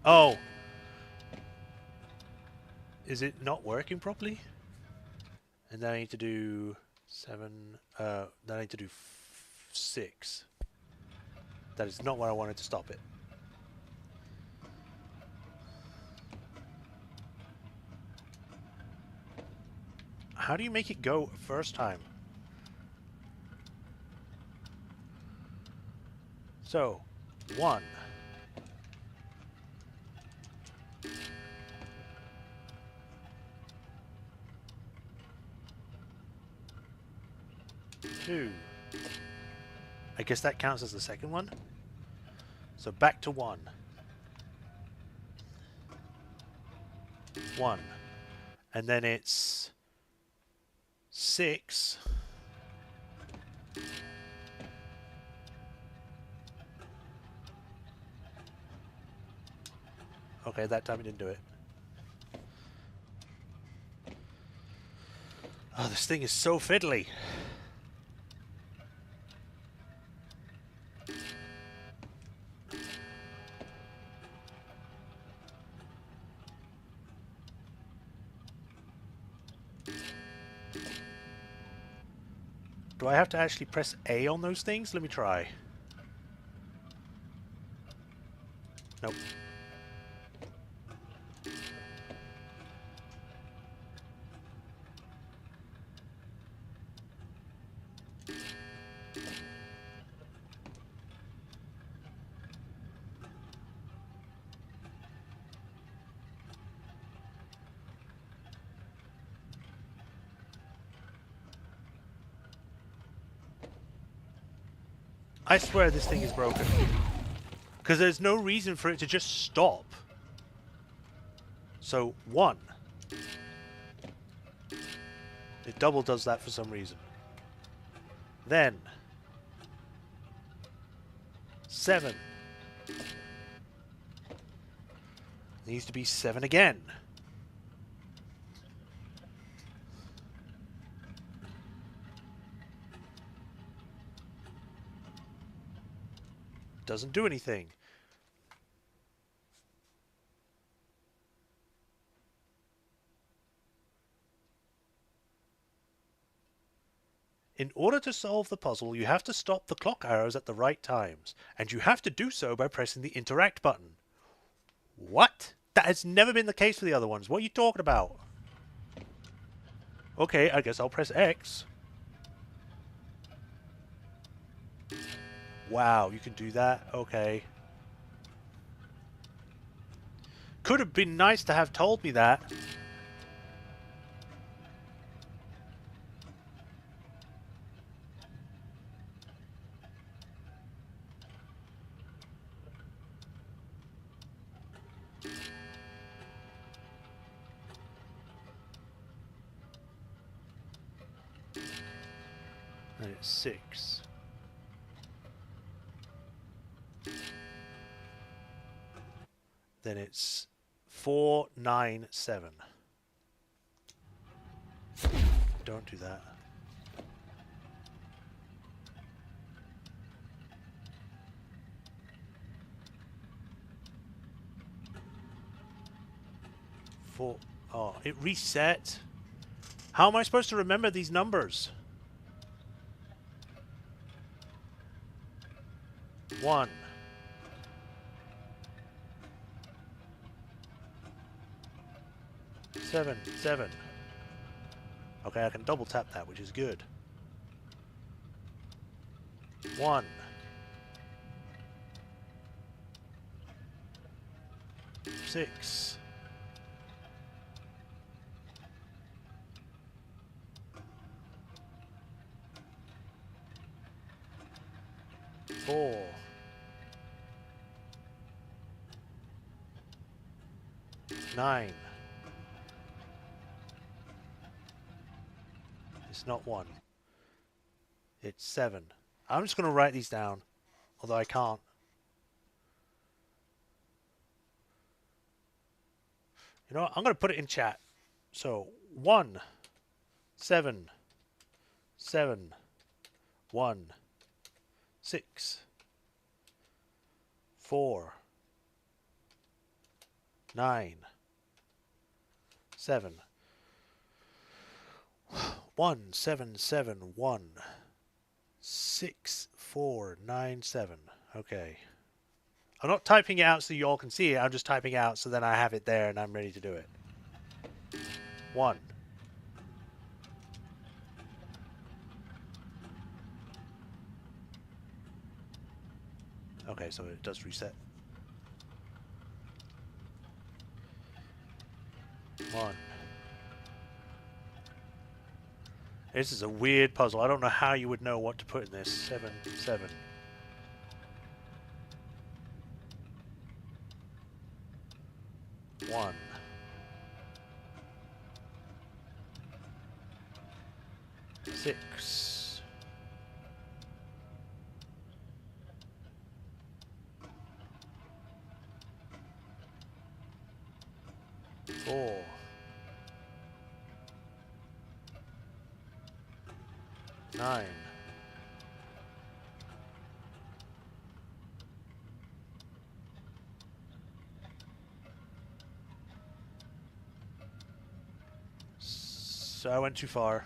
Oh! Is it not working properly? And then I need to do 7, then I need to do 6. That is not what I wanted to stop it. How do you make it go first time? So, 1. 2. I guess that counts as the second one. So back to 1. 1. And then it's 6. Okay, that time it didn't do it. Oh, this thing is so fiddly. Do I have to actually press A on those things? Let me try. Nope. I swear this thing is broken. Because there's no reason for it to just stop. So, 1. It double does that for some reason. Then 7. Needs to be 7 again. Doesn't do anything. In order to solve the puzzle, you have to stop the clock arrows at the right times, and you have to do so by pressing the interact button. What? That has never been the case for the other ones. What are you talking about? Okay, I guess I'll press X. Wow, you can do that? Okay. Could have been nice to have told me that. And it's 6. Then it's 4, 9, 7. Don't do that. Oh, it reset. How am I supposed to remember these numbers? 1. 7, 7. Okay, I can double tap that, which is good. 1. 6. 4. 9. It's not 1. It's 7. I'm just going to write these down, although I can't. You know what? I'm going to put it in chat. So 1, 7, 7, 1, 6, 4, 9, 7, 1, 7, 7, 1, 6, 4, 9, 7. Okay. I'm not typing it out so you all can see it. I'm just typing it out so then I have it there and I'm ready to do it. 1. Okay, so it does reset. 1. This is a weird puzzle. I don't know how you would know what to put in this. 7, 7. 1. 6. 4. 9. 'So I went too far.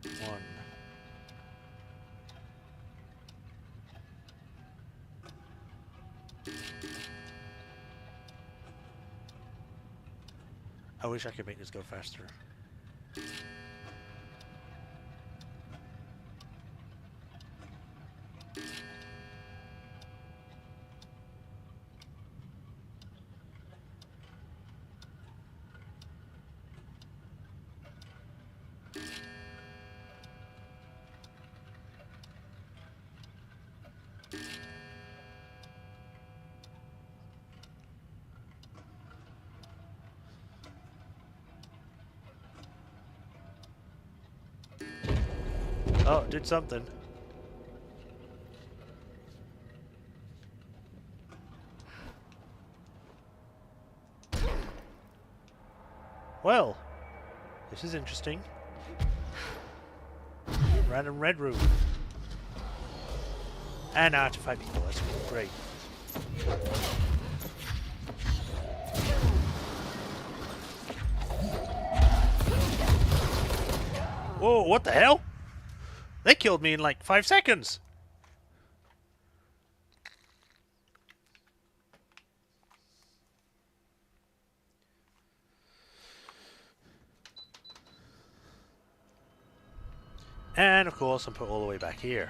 1. I wish I could make this go faster. Oh, it did something. Well, this is interesting. Random red room. And now to fight people. That's great. Whoa, what the hell? They killed me in like 5 seconds. And of course, I'm put all the way back here.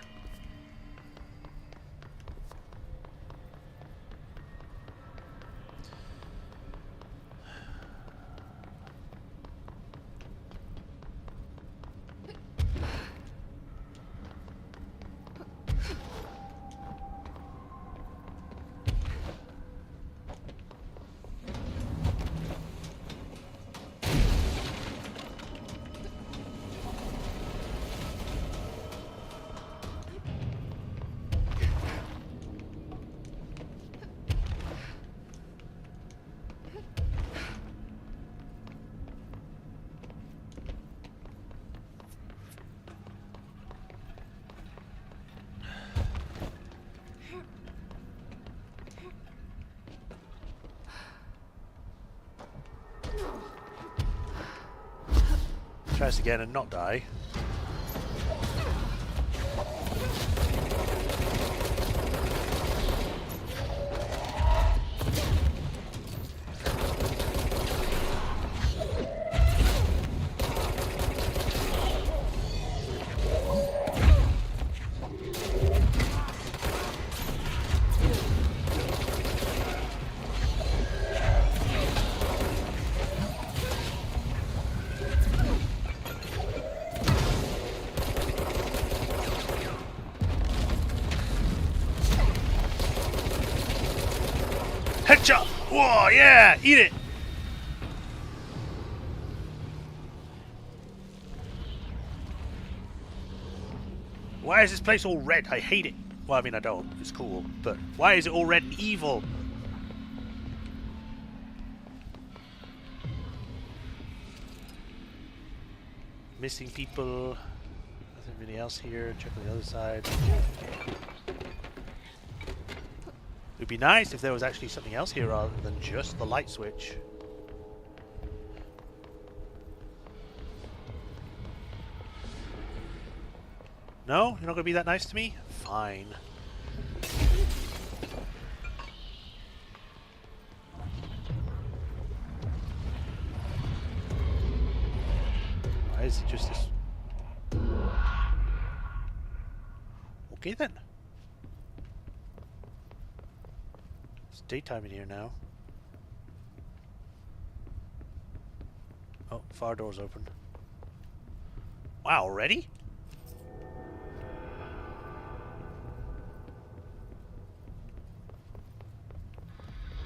Try this again and not die. Headshot! Whoa, yeah! Eat it! Why is this place all red? I hate it. Well, I mean, I don't. It's cool. But why is it all red and evil? Missing people. Nothing really else here. Check on the other side. It would be nice if there was actually something else here rather than just the light switch. No? You're not going to be that nice to me? Fine. Why is it just this? Okay then. It's daytime in here now. Oh, far door's open. Wow, already?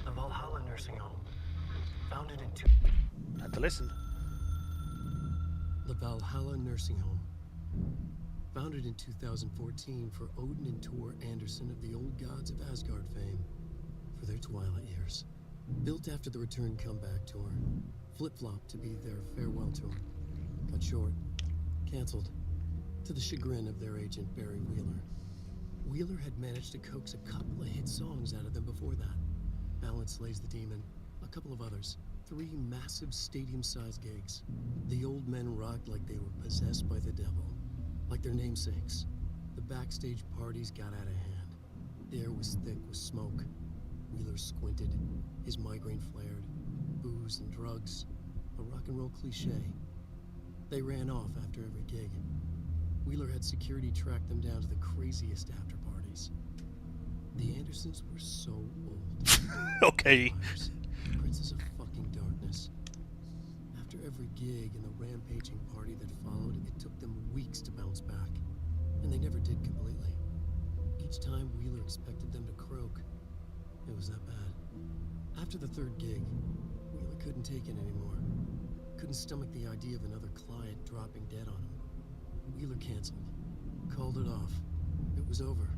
The Valhalla nursing home. Founded in Had to listen. The Valhalla nursing home. Founded in 2014 for Odin and Tor Anderson of the Old Gods of Asgard fame for their twilight years. Built after the Return Comeback tour. Flip-flopped to be their farewell tour. Cut short. Cancelled. To the chagrin of their agent, Barry Wheeler. Wheeler had managed to coax a couple of hit songs out of them before that. Balance Slays the Demon, a couple of others. 3 massive stadium-sized gigs. The old men rocked like they were possessed by the devil. Like their namesakes. The backstage parties got out of hand. The air was thick with smoke. Wheeler squinted. His migraine flared. Booze and drugs. A rock and roll cliche. They ran off after every gig. Wheeler had security track them down to the craziest after parties. The Andersons were so old. Okay. Vampires, princes of fucking darkness. After every gig and the rampaging party that followed, it took them weeks to bounce back. And they never did completely. Each time Wheeler expected them to croak. It was that bad. After the 3rd gig, Wheeler couldn't take it anymore. Couldn't stomach the idea of another client dropping dead on him. Wheeler canceled. Called it off. It was over.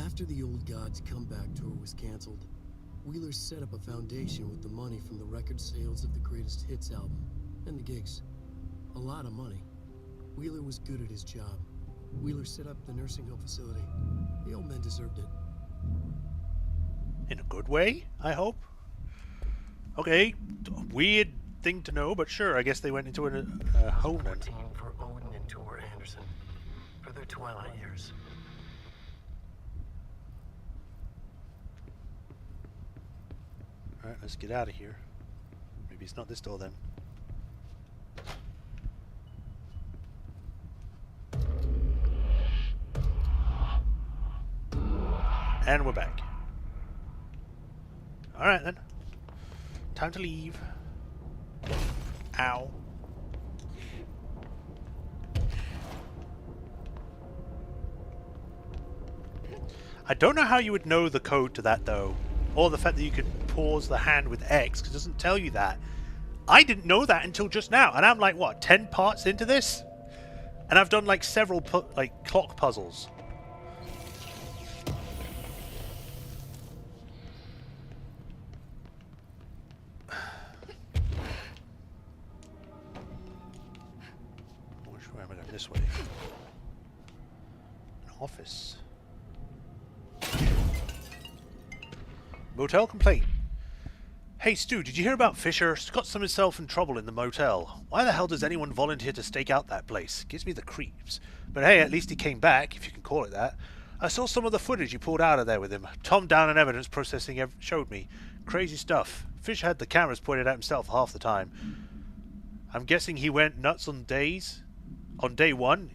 After the Old Gods Comeback tour was canceled, Wheeler set up a foundation with the money from the record sales of the Greatest Hits album and the gigs. A lot of money. Wheeler was good at his job. Wheeler set up the nursing home facility. The old men deserved it. In a good way, I hope. Okay, weird thing to know, but sure, I guess they went into a home then. 14 for Odin and Tor Anderson for their twilight years. Alright, let's get out of here. Maybe it's not this door then. And we're back. Alright then. Time to leave. Ow. I don't know how you would know the code to that though. Or the fact that you could pause the hand with X, because it doesn't tell you that. I didn't know that until just now. And I'm like, what, 10 parts into this? And I've done like several clock puzzles. Which way am I going? This way. An office. Motel complaint. Hey Stu, did you hear about Fisher? Got himself in trouble in the motel. Why the hell does anyone volunteer to stake out that place? Gives me the creeps. But hey, at least he came back, if you can call it that. I saw some of the footage you pulled out of there with him. Tom Down and evidence processing showed me. Crazy stuff. Fisher had the cameras pointed at himself half the time. I'm guessing he went nuts on day one.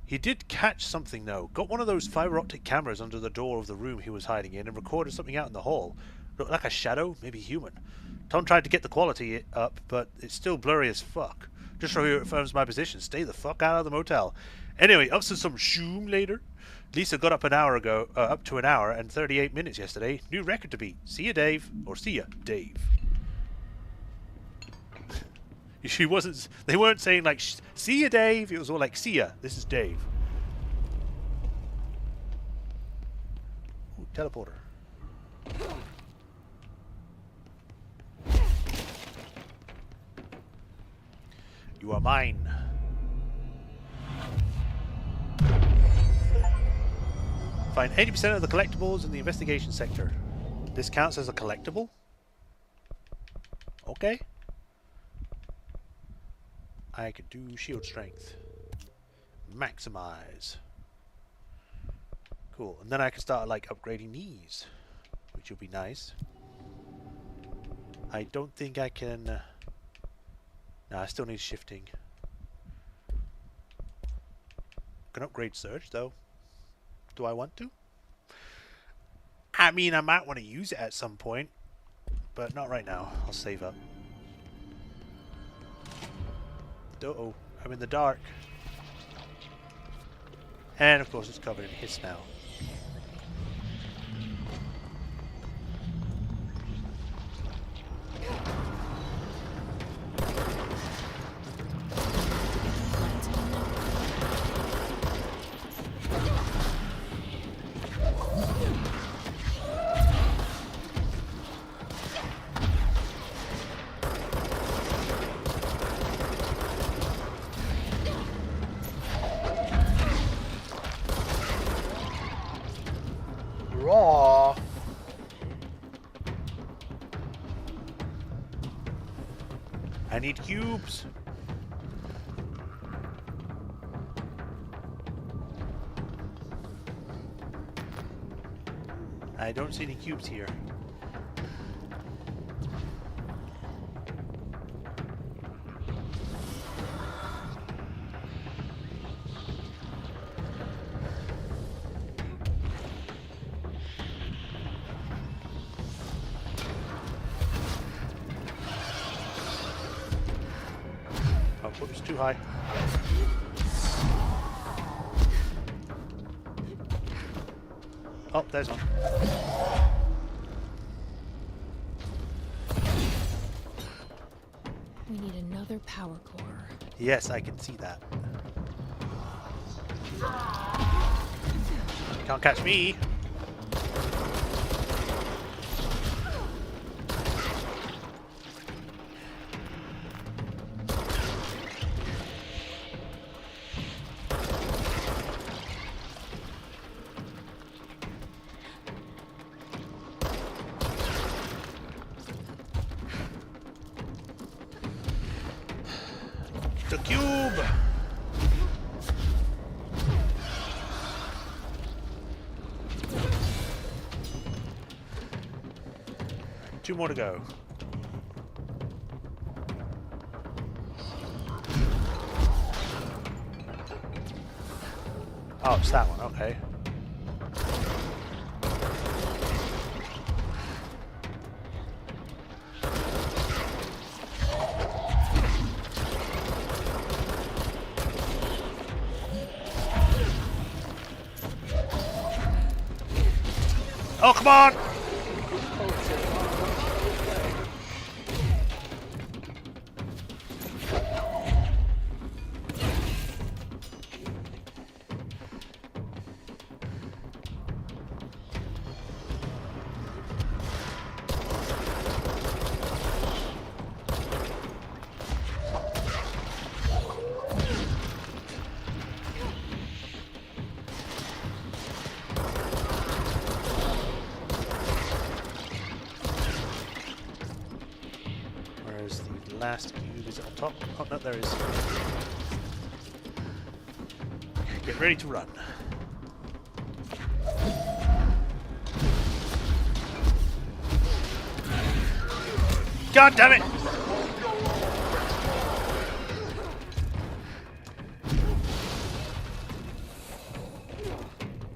He did catch something though. Got one of those fiber optic cameras under the door of the room he was hiding in and recorded something out in the hall. Looked like a shadow, maybe human. Tom tried to get the quality up, but it's still blurry as fuck. Just reaffirms my position. Stay the fuck out of the motel. Anyway, up to some shoom later. Lisa got up up to an hour and 38 minutes yesterday. New record to beat. See ya, Dave. Or see ya, Dave. She wasn't. They weren't saying like, see ya, Dave. It was all like, see ya. This is Dave. Ooh, teleporter. You are mine. Find 80% of the collectibles in the investigation sector. This counts as a collectible? Okay. I could do shield strength. Maximize. Cool. And then I can start like upgrading these, which will be nice. I don't think I can... no, I still need shifting. Can upgrade Surge though. Do I want to? I mean, I might want to use it at some point, but not right now. I'll save up. Uh-oh, I'm in the dark. And of course it's covered in hiss now. Raw. I need cubes. I don't see any cubes here. Whoops, too high. Oh, there's one. We need another power core. Yes, I can see that. Can't catch me. The cube! Two more to go. Oh, it's that one, okay. Oh, come on! last cube. Is it on top? Oh, no, there is. Get ready to run. God damn it!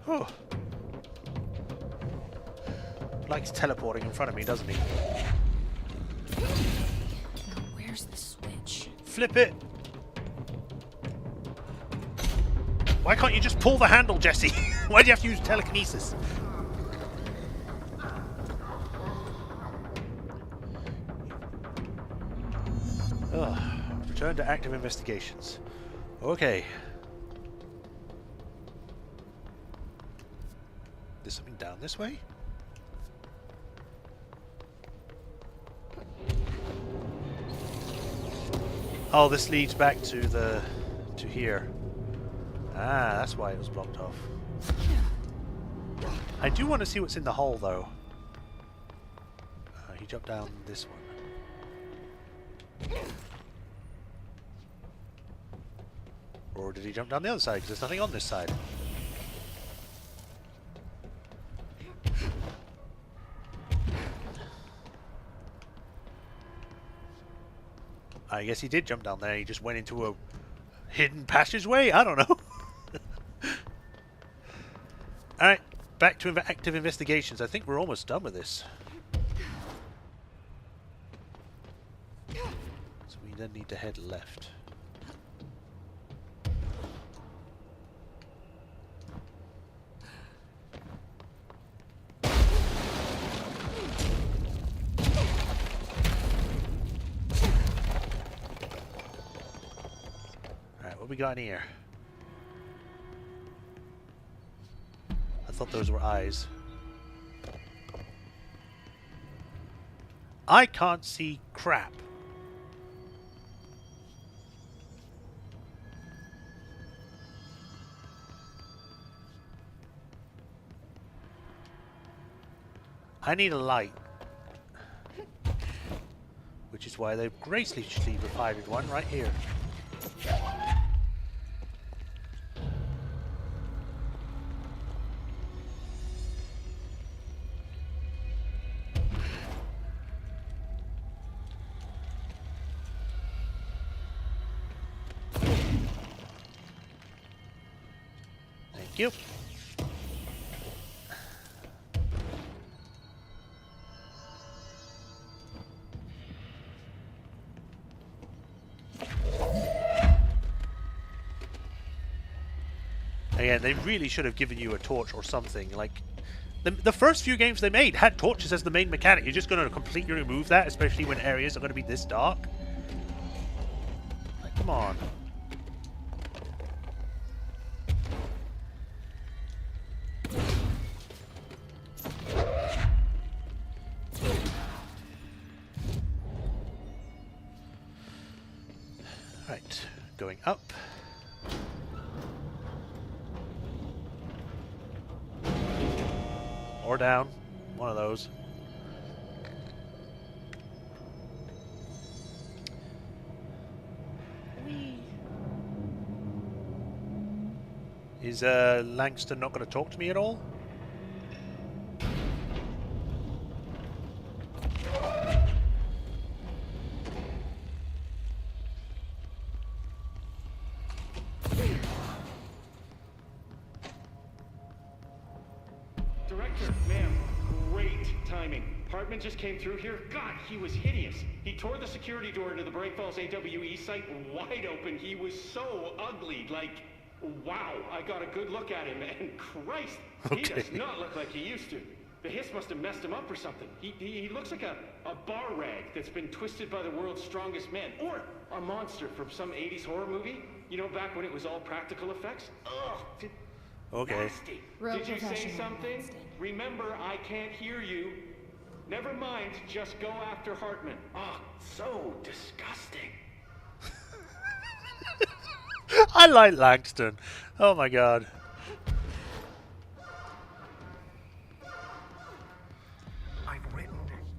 Oh. Likes teleporting in front of me, doesn't he? Now where's the switch? Flip it! Why can't you just pull the handle, Jesse? Why do you have to use telekinesis? Ugh. Return to active investigations. Okay. There's something down this way? Oh, this leads back to the... to here. Ah, that's why it was blocked off. I do want to see what's in the hole, though. He jumped down this one. Or did he jump down the other side? Because there's nothing on this side. I guess he did jump down there. He just went into a hidden passageway? I don't know. Alright, back to active investigations. I think we're almost done with this. So we then need to head left. Alright, what we got in here? I thought those were eyes. I can't see crap. I need a light. Which is why they've graciously provided one right here. Thank you. Again, they really should have given you a torch or something. Like, the first few games they made had torches as the main mechanic. You're just going to completely remove that, especially when areas are going to be this dark. Like, come on. Right, going up. Or down. One of those. Is Langston not going to talk to me at all? Just came through here. God, he was hideous. He tore the security door into the Bright Falls AWE site wide open. He was so ugly. Like, wow. I got a good look at him, and Christ, he does not look like he used to. The hiss must have messed him up or something. He looks like a bar rag that's been twisted by the world's strongest man. Or a monster from some 80s horror movie. You know, back when it was all practical effects. Ugh. Okay. Nasty. Did you say something? Remember, I can't hear you. Never mind, just go after Hartman. Oh, so disgusting. I like Langston. Oh my god. I've written,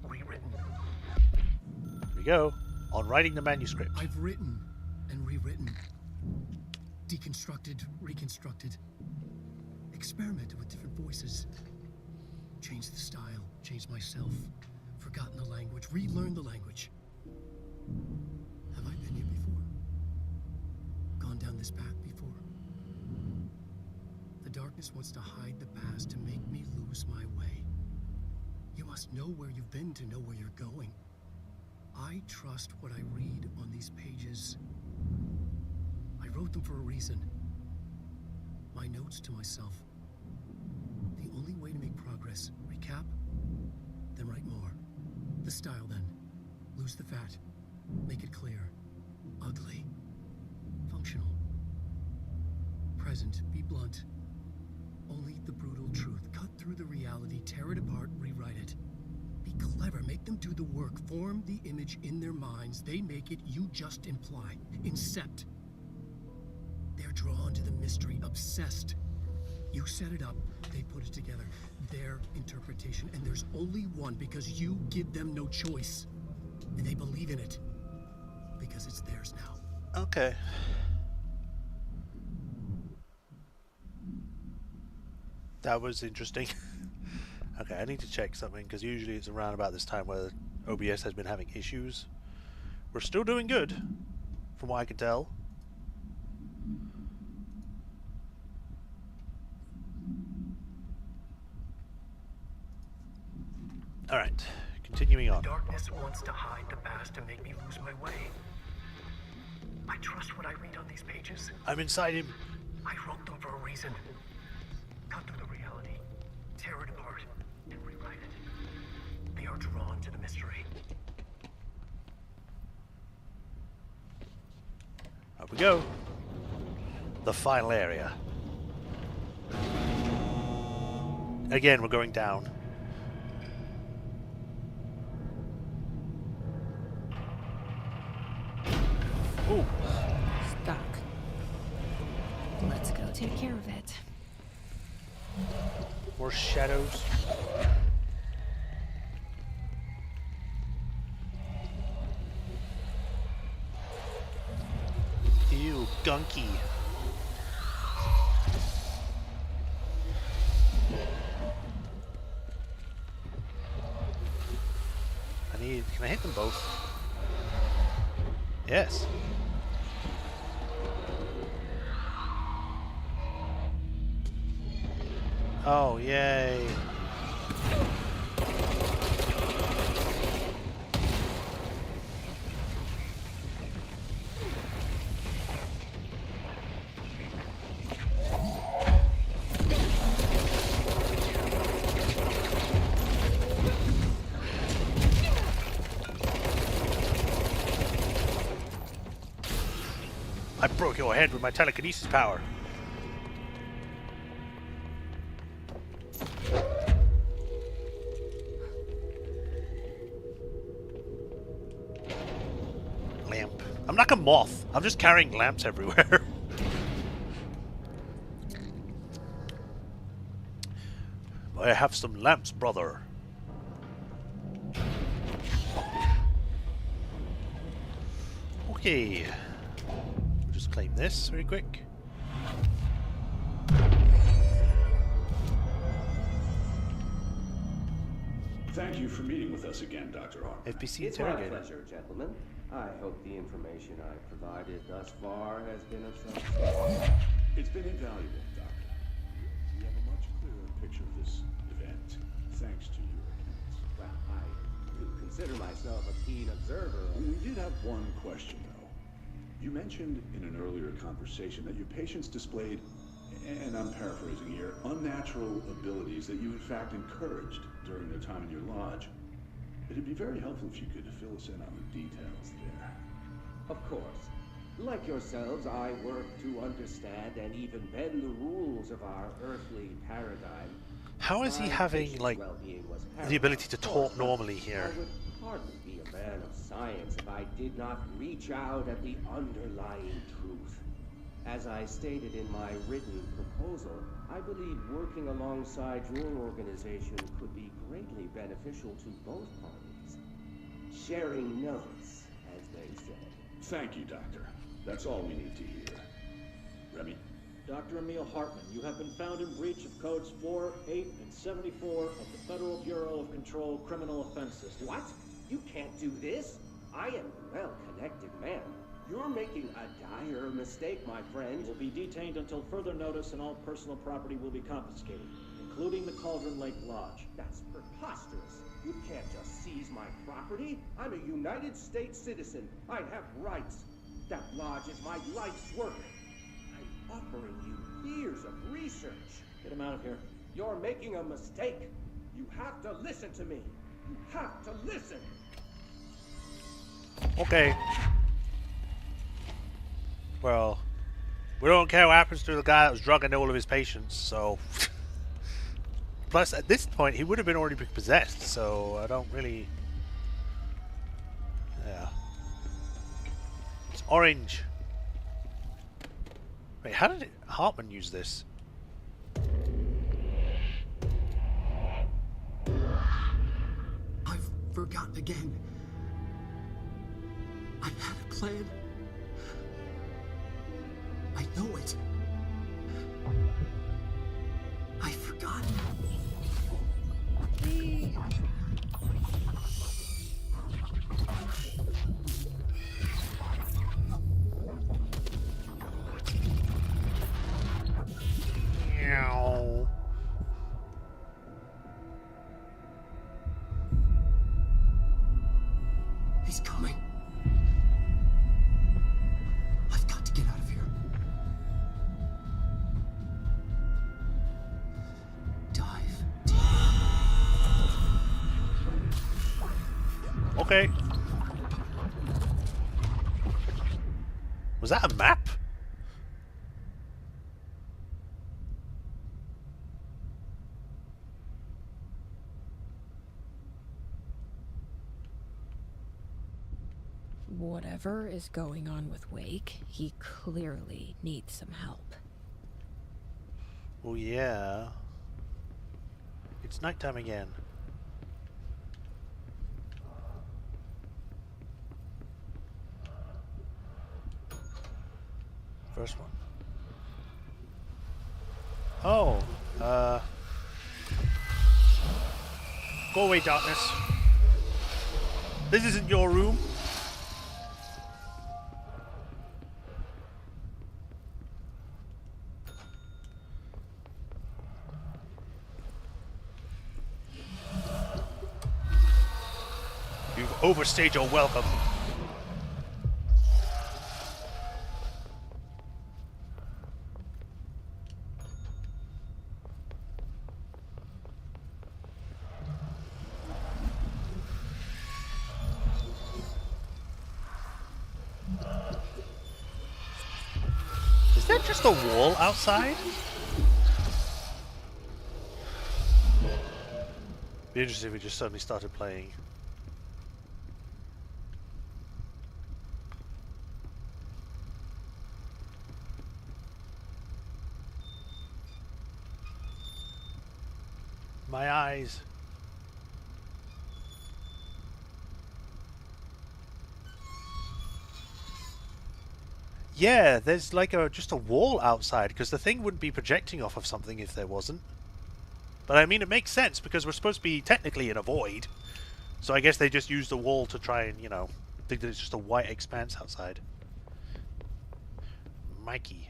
rewritten. Here we go. on writing the manuscript. I've written and rewritten, deconstructed, reconstructed, experimented with different voices, changed the style, changed myself, forgotten the language, relearned the language. Have I been here before? Gone down this path before? The darkness wants to hide the past to make me lose my way. You must know where you've been to know where you're going. I trust what I read on these pages. I wrote them for a reason. My notes to myself. The only way to make progress, recap, then write more. The style then. Lose the fat. Make it clear. Ugly. Functional. Present. Be blunt. Only the brutal truth. Cut through the reality, tear it apart, rewrite it. Be clever, make them do the work. Form the image in their minds. They make it, you just imply. Incept. They're drawn to the mystery, obsessed. You set it up, they put it together. Their interpretation, and there's only one because you give them no choice. And they believe in it. Because it's theirs now. Okay. That was interesting. Okay, I need to check something because usually it's around about this time where OBS has been having issues. We're still doing good, from what I can tell. Alright, continuing on. Darkness wants to hide the past to make me lose my way. I trust what I read on these pages. I'm inside him. I wrote them for a reason. Cut through the reality, tear it apart, and rewrite it. They are drawn to the mystery. Up we go. The final area. Again, we're going down. Ooh. Stuck. Let's go take care of it. More shadows. Ew, gunky. Can I hit them both? Yes. Oh, yay. I broke your head with my telekinesis power. Lamp. I'm like a moth. I'm just carrying lamps everywhere. I have some lamps, brother. Okay. We'll just claim this very quick. Thank you for meeting with us again, Dr. Harper. FBC It's my interrogator. pleasure, gentlemen. I hope the information I've provided thus far has been of some use. It's been invaluable, Doctor. We have a much clearer picture of this event, thanks to your accounts. Well, I do consider myself a keen observer of... We did have one question, though. You mentioned in an earlier conversation that your patients displayed, and I'm paraphrasing here, unnatural abilities that you in fact encouraged during their time in your lodge. It'd be very helpful if you could fill us in on the details there. Of course. Like yourselves, I work to understand and even bend the rules of our earthly paradigm. How is he having, like, the ability to talk normally here? I would hardly be a man of science if I did not reach out at the underlying truth. As I stated in my written proposal, I believe working alongside your organization could be greatly beneficial to both parties. Sharing notes as they say. Thank you, Doctor. That's all we need to hear. Remy? Dr. Emil Hartman, you have been found in breach of Codes 4, 8, and 74 of the Federal Bureau of Control Criminal Offense System. What? You can't do this. I am a well-connected man. You're making a dire mistake, my friend. You will be detained until further notice, and all personal property will be confiscated, including the Cauldron Lake Lodge. That's preposterous. You can't just seize my property. I'm a United States citizen. I have rights. That lodge is my life's work. I'm offering you years of research. Get him out of here. You're making a mistake. You have to listen to me. You have to listen. Okay. Well, we don't care what happens to the guy that was drugging all of his patients, so... Plus, at this point, he would have been already possessed, so I don't really... Yeah. It's orange. Wait, how did Hartman use this? I've forgotten again. I had a plan. I know it. I've forgotten. Meow. He's coming. I've got to get out of here. Dive deep. Okay. Was that a map? Whatever is going on with Wake, he clearly needs some help. Oh yeah. It's nighttime again. First one. Oh, go away, darkness. This isn't your room. You've overstayed your welcome. Is that just a wall outside? Be interesting if we just suddenly started playing. My eyes. Yeah, there's like just a wall outside, because the thing wouldn't be projecting off of something if there wasn't. But I mean, it makes sense because we're supposed to be technically in a void. So I guess they just used the wall to try and, you know, think that it's just a white expanse outside. Mikey.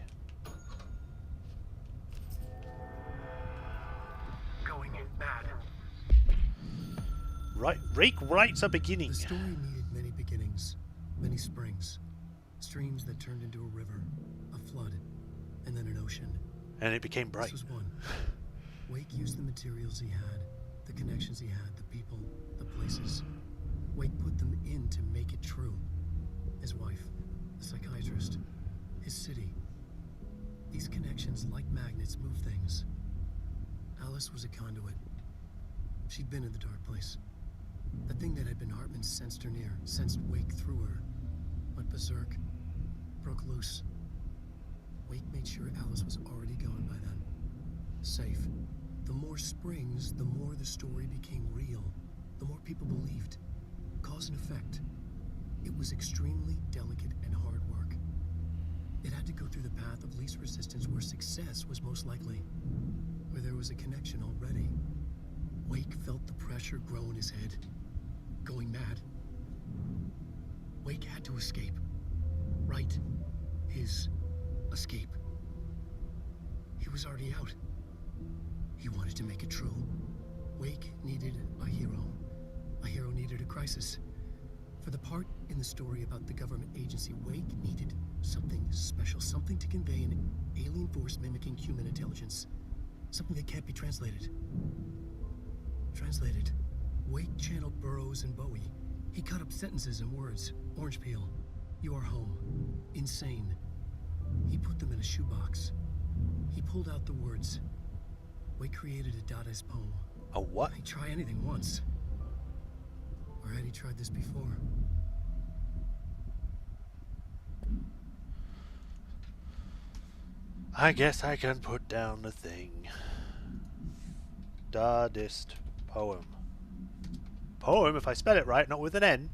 Going mad. Right, Rake writes a beginning. The story needed many beginnings, many springs. Streams that turned into a river, a flood, and then an ocean. And it became bright. This was one. Wake used the materials he had, the connections he had, the people, the places. Wake put them in to make it true. His wife, the psychiatrist, his city. These connections, like magnets, move things. Alice was a conduit. She'd been in the dark place. The thing that had been Hartman sensed her near, sensed Wake through her. Went berserk, broke loose. Wake made sure Alice was already gone by then. Safe. The more springs, the more the story became real. The more people believed. Cause and effect. It was extremely delicate and hard work. It had to go through the path of least resistance where success was most likely, where there was a connection already. Wake felt the pressure grow in his head, going mad. Wake had to escape. Right. His escape. He was already out. He wanted to make it true. Wake needed a hero. A hero needed a crisis. For the part in the story about the government agency, Wake needed something special, something to convey an alien force mimicking human intelligence. Something that can't be translated. Translated. Wake channeled Burroughs and Bowie. He cut up sentences and words. Orange peel. You are home. Insane. He put them in a shoebox. He pulled out the words. Wake created a Dadaist poem. A what? He'd try anything once. Or had he tried this before? I guess I can put down the thing. Dadaist poem. Poem, if I spell it right, not with an N.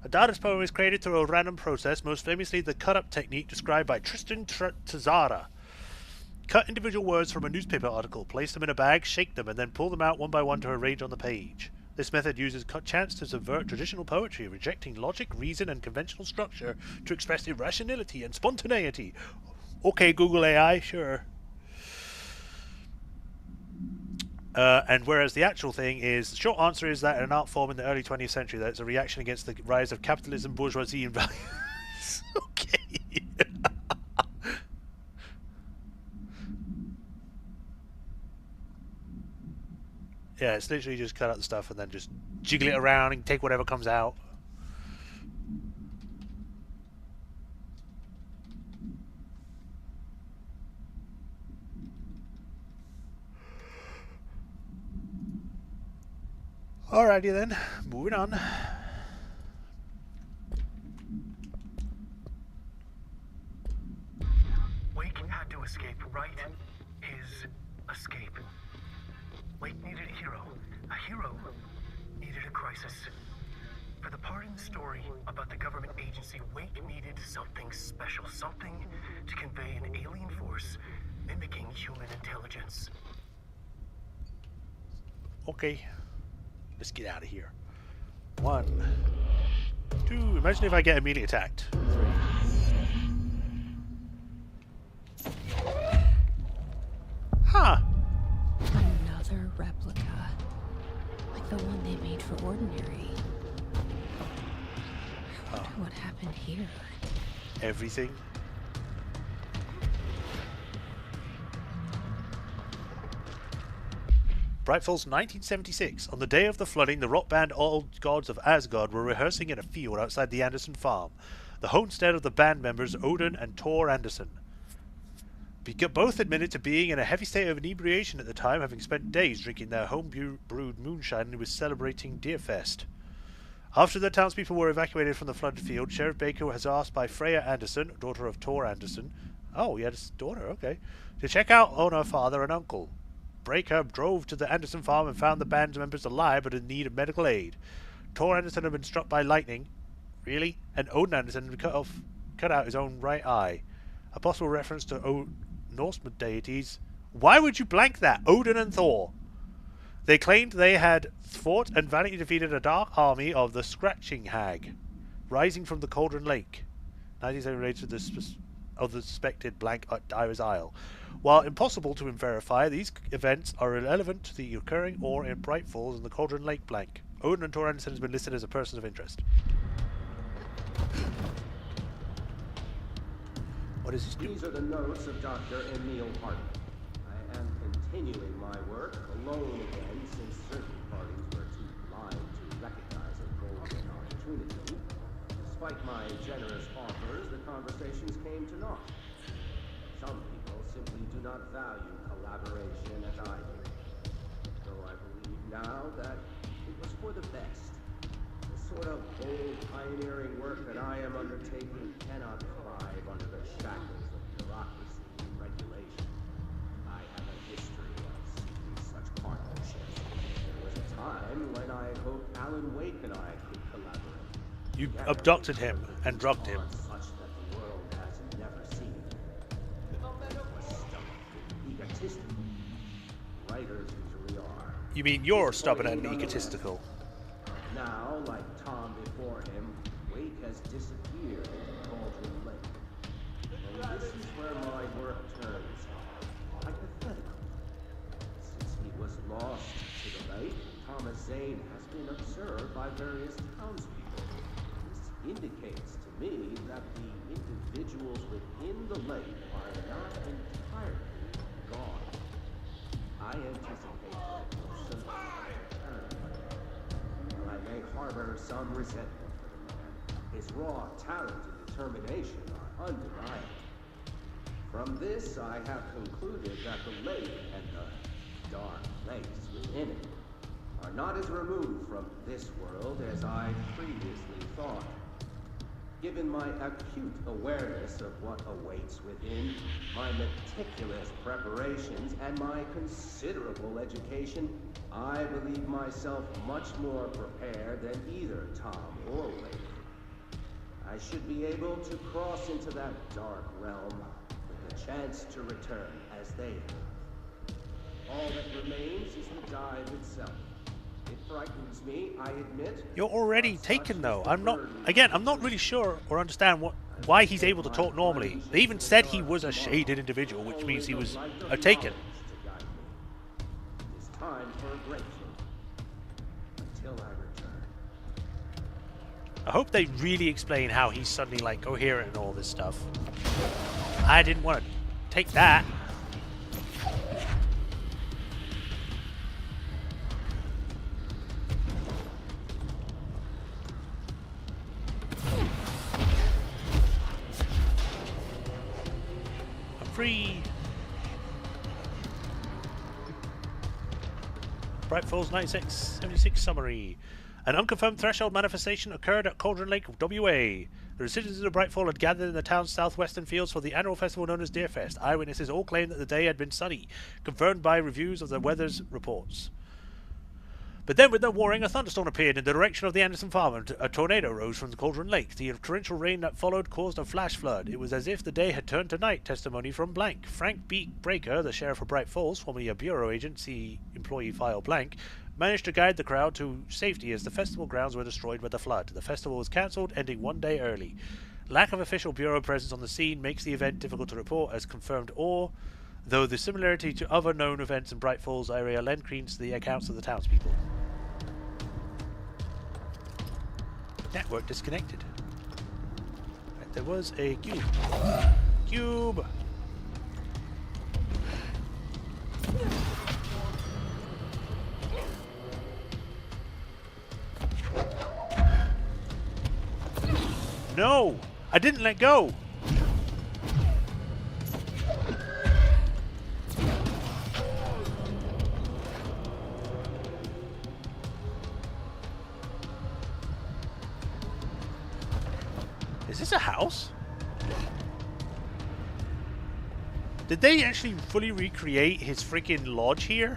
A Dadaist poem is created through a random process, most famously the cut-up technique described by Tristan Tzara. Cut individual words from a newspaper article, place them in a bag, shake them, and then pull them out one by one to arrange on the page. This method uses chance to subvert traditional poetry, rejecting logic, reason, and conventional structure to express irrationality and spontaneity. Okay, Google AI, sure. And whereas the actual thing is, the short answer is that an art form in the early 20th century, that it's a reaction against the rise of capitalism, bourgeoisie, and values. Okay. Yeah, it's literally just cut out the stuff and then just jiggle it around and take whatever comes out. Alrighty then, moving on. Wake had to escape, right? His escape. Wake needed a hero. A hero needed a crisis. For the part in the story about the government agency, Wake needed something special, something to convey an alien force mimicking human intelligence. Okay. Let's get out of here. 1, 2. Imagine if I get immediately attacked. 3. Huh. Another replica. Like the one they made for Ordinary. I wonder what happened here. Everything. Bright Falls, 1976. On the day of the flooding, the rock band Old Gods of Asgard were rehearsing in a field outside the Anderson farm, the homestead of the band members Odin and Tor Anderson. Both admitted to being in a heavy state of inebriation at the time, having spent days drinking their home-brewed moonshine and was celebrating Deerfest. After the townspeople were evacuated from the flooded field, Sheriff Baker was asked by Freya Anderson, daughter of Tor Anderson, oh, he had a daughter, okay, to check out on her father and uncle. Baker drove to the Anderson farm and found the band's members alive but in need of medical aid. Tor Anderson had been struck by lightning. Really? And Odin Anderson had cut out his own right eye. A possible reference to Norse deities. Why would you blank that? Odin and Thor. They claimed they had fought and valiantly defeated a dark army of the Scratching Hag, rising from the Cauldron Lake. 1970 related to the suspected blank Iris Isle. While impossible to verify, these events are irrelevant to the occurring ore in Bright Falls and the Cauldron Lake blank. Odin and Tor Anderson has been listed as a person of interest. What is this doing? These are the notes of Dr. Emil Hartman. I am continuing my work alone again since certain parties were too blind to recognize a golden opportunity. Despite my generous offers, the conversations came to naught. Some people simply do not value collaboration as I do. Though I believe now that it was for the best. The sort of bold pioneering work that I am undertaking cannot thrive under the shackles of bureaucracy and regulation. I have a history of seeking such partnerships. There was a time when I hoped Alan Wake and I could collaborate. You abducted him and drugged him. Such that the world has never seen. Egotistical. Writers usually are. You mean you're stubborn and egotistical? Now, like Tom before him, Wake has disappeared into Cauldron Lake. And this is where my work turns hypothetical. Since he was lost to the lake, Thomas Zane has been observed by various townspeople. This indicates to me that the individuals within the lake are not entirely gone. I anticipate that some return. I may harbor some resentment for the man. His raw talent and determination are undeniable. From this, I have concluded that the lake and the dark place within it are not as removed from this world as I previously thought. Given my acute awareness of what awaits within, my meticulous preparations, and my considerable education, I believe myself much more prepared than either Tom or Wake. I should be able to cross into that dark realm with a chance to return as they have. All that remains is the dive itself. It frightens me, I admit. You're already taken, though. I'm not really sure or understand why he's able to talk normally. They even said he was a shaded individual, which means he was a taken. It's time for a break until I return. I hope they really explain how he's suddenly like coherent and all this stuff. I didn't want to take that. Free. Bright Falls 9676 summary. An unconfirmed threshold manifestation occurred at Cauldron Lake, WA. The citizens of Brightfall had gathered in the town's southwestern fields for the annual festival known as Deerfest. Eyewitnesses all claimed that the day had been sunny, confirmed by reviews of the weather's reports. But then, with no warning, a thunderstorm appeared in the direction of the Anderson farm, and a tornado rose from the Cauldron Lake. The torrential rain that followed caused a flash flood. It was as if the day had turned to night. Testimony from blank. Frank B. Breaker, the sheriff of Bright Falls, formerly a bureau agent, see employee file blank, managed to guide the crowd to safety as the festival grounds were destroyed by the flood. The festival was cancelled, ending one day early. Lack of official bureau presence on the scene makes the event difficult to report as confirmed or, though the similarity to other known events in Bright Falls area lend credence to the accounts of the townspeople. Network disconnected. Right, there was a cube. Cube! No! I didn't let go! Is this a house? Did they actually fully recreate his freaking lodge here?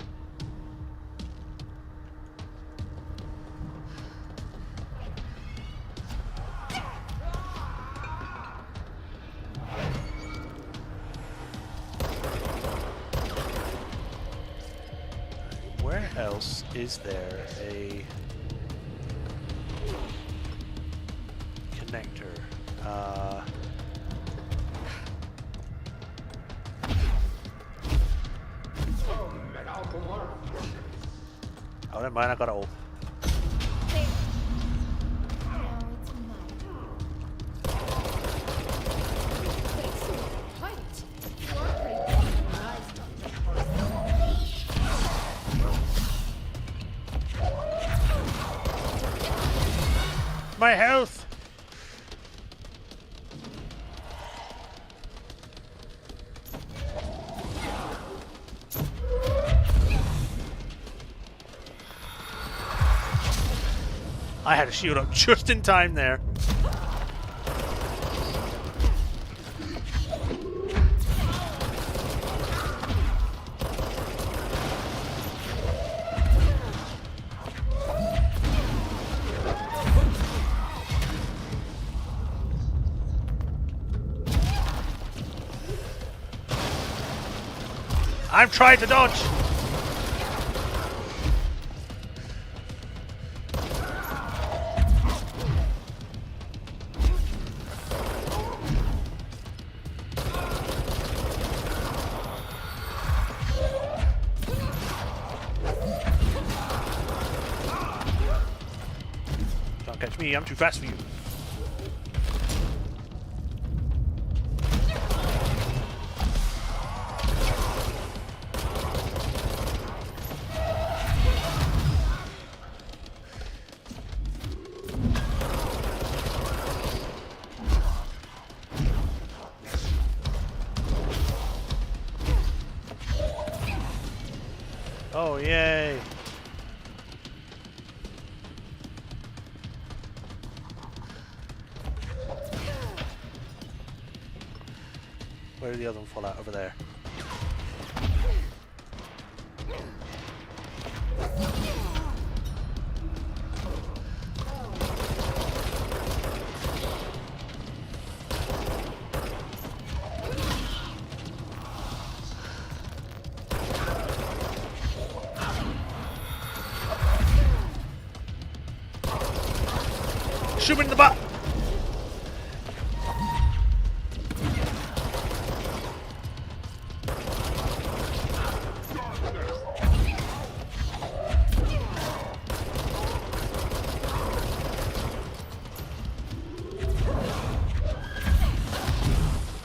Where else is there a connector? Oh, never mind, I got it all. My health! I had to shield up just in time there. I'm trying to dodge! Can't catch me, I'm too fast for you. Oh, yay! Where did the other one fall out? Over there. Shoot him in the butt!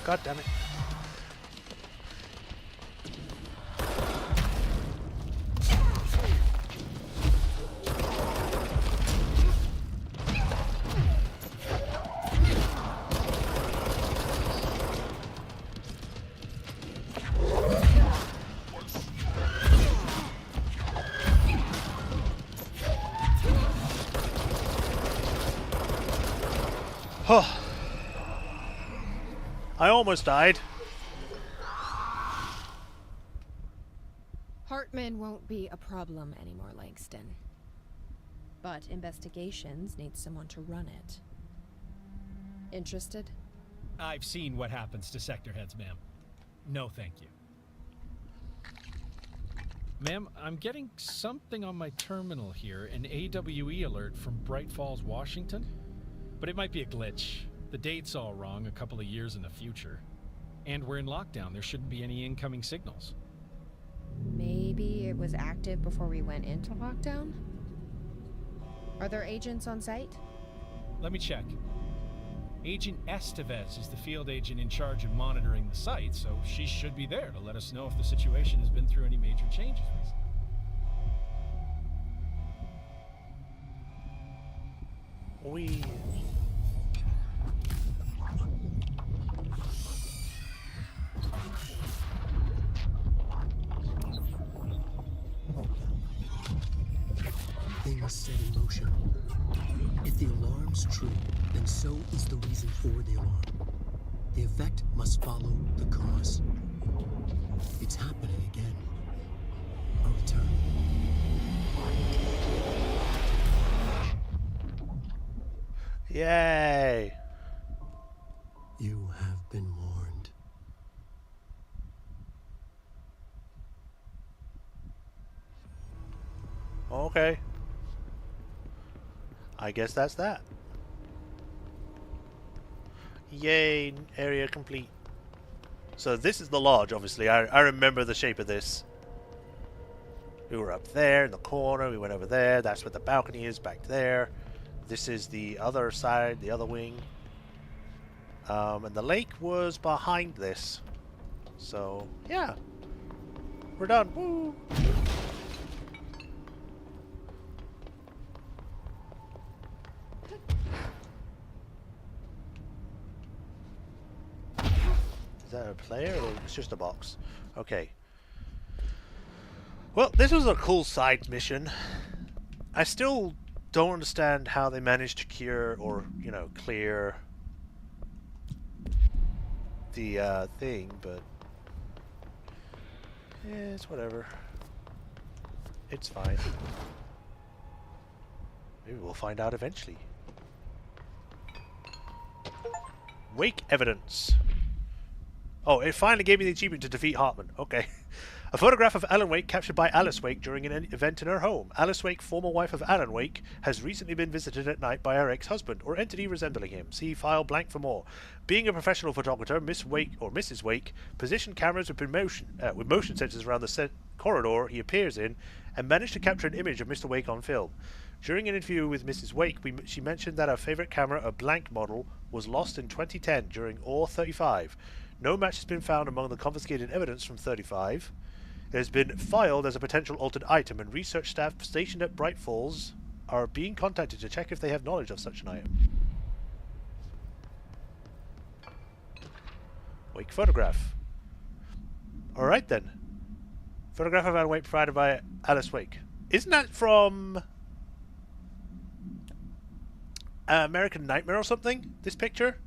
God damn it. Oh. I almost died. Hartman won't be a problem anymore, Langston. But investigations need someone to run it. Interested? I've seen what happens to sector heads, ma'am. No, thank you. Ma'am, I'm getting something on my terminal here, an AWE alert from Bright Falls, Washington. But it might be a glitch. The date's all wrong, a couple of years in the future. And we're in lockdown, there shouldn't be any incoming signals. Maybe it was active before we went into lockdown? Are there agents on site? Let me check. Agent Estevez is the field agent in charge of monitoring the site, so she should be there to let us know if the situation has been through any major changes recently. We... Things set in motion. If the alarm's true, then so is the reason for the alarm. The effect must follow the cause. It's happening again. A return. Yay! You have been warned. Okay. I guess that's that. Yay, area complete. So this is the lodge, obviously. I remember the shape of this. We were up there in the corner, we went over there, that's where the balcony is, back there. This is the other side, the other wing. And the lake was behind this. So, yeah. We're done. Woo! Is that a player or it's just a box? Okay. Well, this was a cool side mission. I still don't understand how they managed to cure or, you know, clear the thing, but yeah, it's whatever. It's fine. Maybe we'll find out eventually. Wake evidence. Oh, it finally gave me the achievement to defeat Hartman. Okay. A photograph of Alan Wake captured by Alice Wake during an event in her home. Alice Wake, former wife of Alan Wake, has recently been visited at night by her ex-husband, or entity resembling him. See file blank for more. Being a professional photographer, Miss Wake, or Mrs. Wake, positioned cameras with motion sensors around the set corridor he appears in, and managed to capture an image of Mr. Wake on film. During an interview with Mrs. Wake, she mentioned that her favorite camera, a blank model, was lost in 2010 during OR 35. No match has been found among the confiscated evidence from 35. It has been filed as a potential altered item, and research staff stationed at Bright Falls are being contacted to check if they have knowledge of such an item. Wake photograph. Alright then. Photograph of Alan Wake provided by Alice Wake. Isn't that from American Nightmare or something, this picture?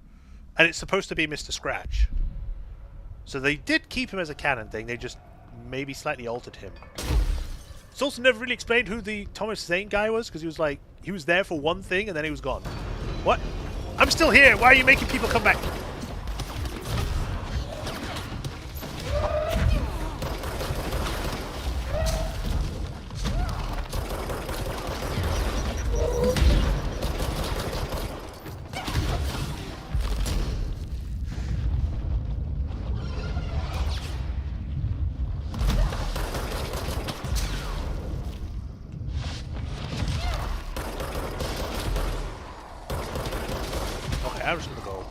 And it's supposed to be Mr. Scratch. So they did keep him as a canon thing, they just maybe slightly altered him. It's also never really explained who the Thomas Zane guy was, because he was there for one thing and then he was gone. What? I'm still here! Why are you making people come back? I'm just gonna go.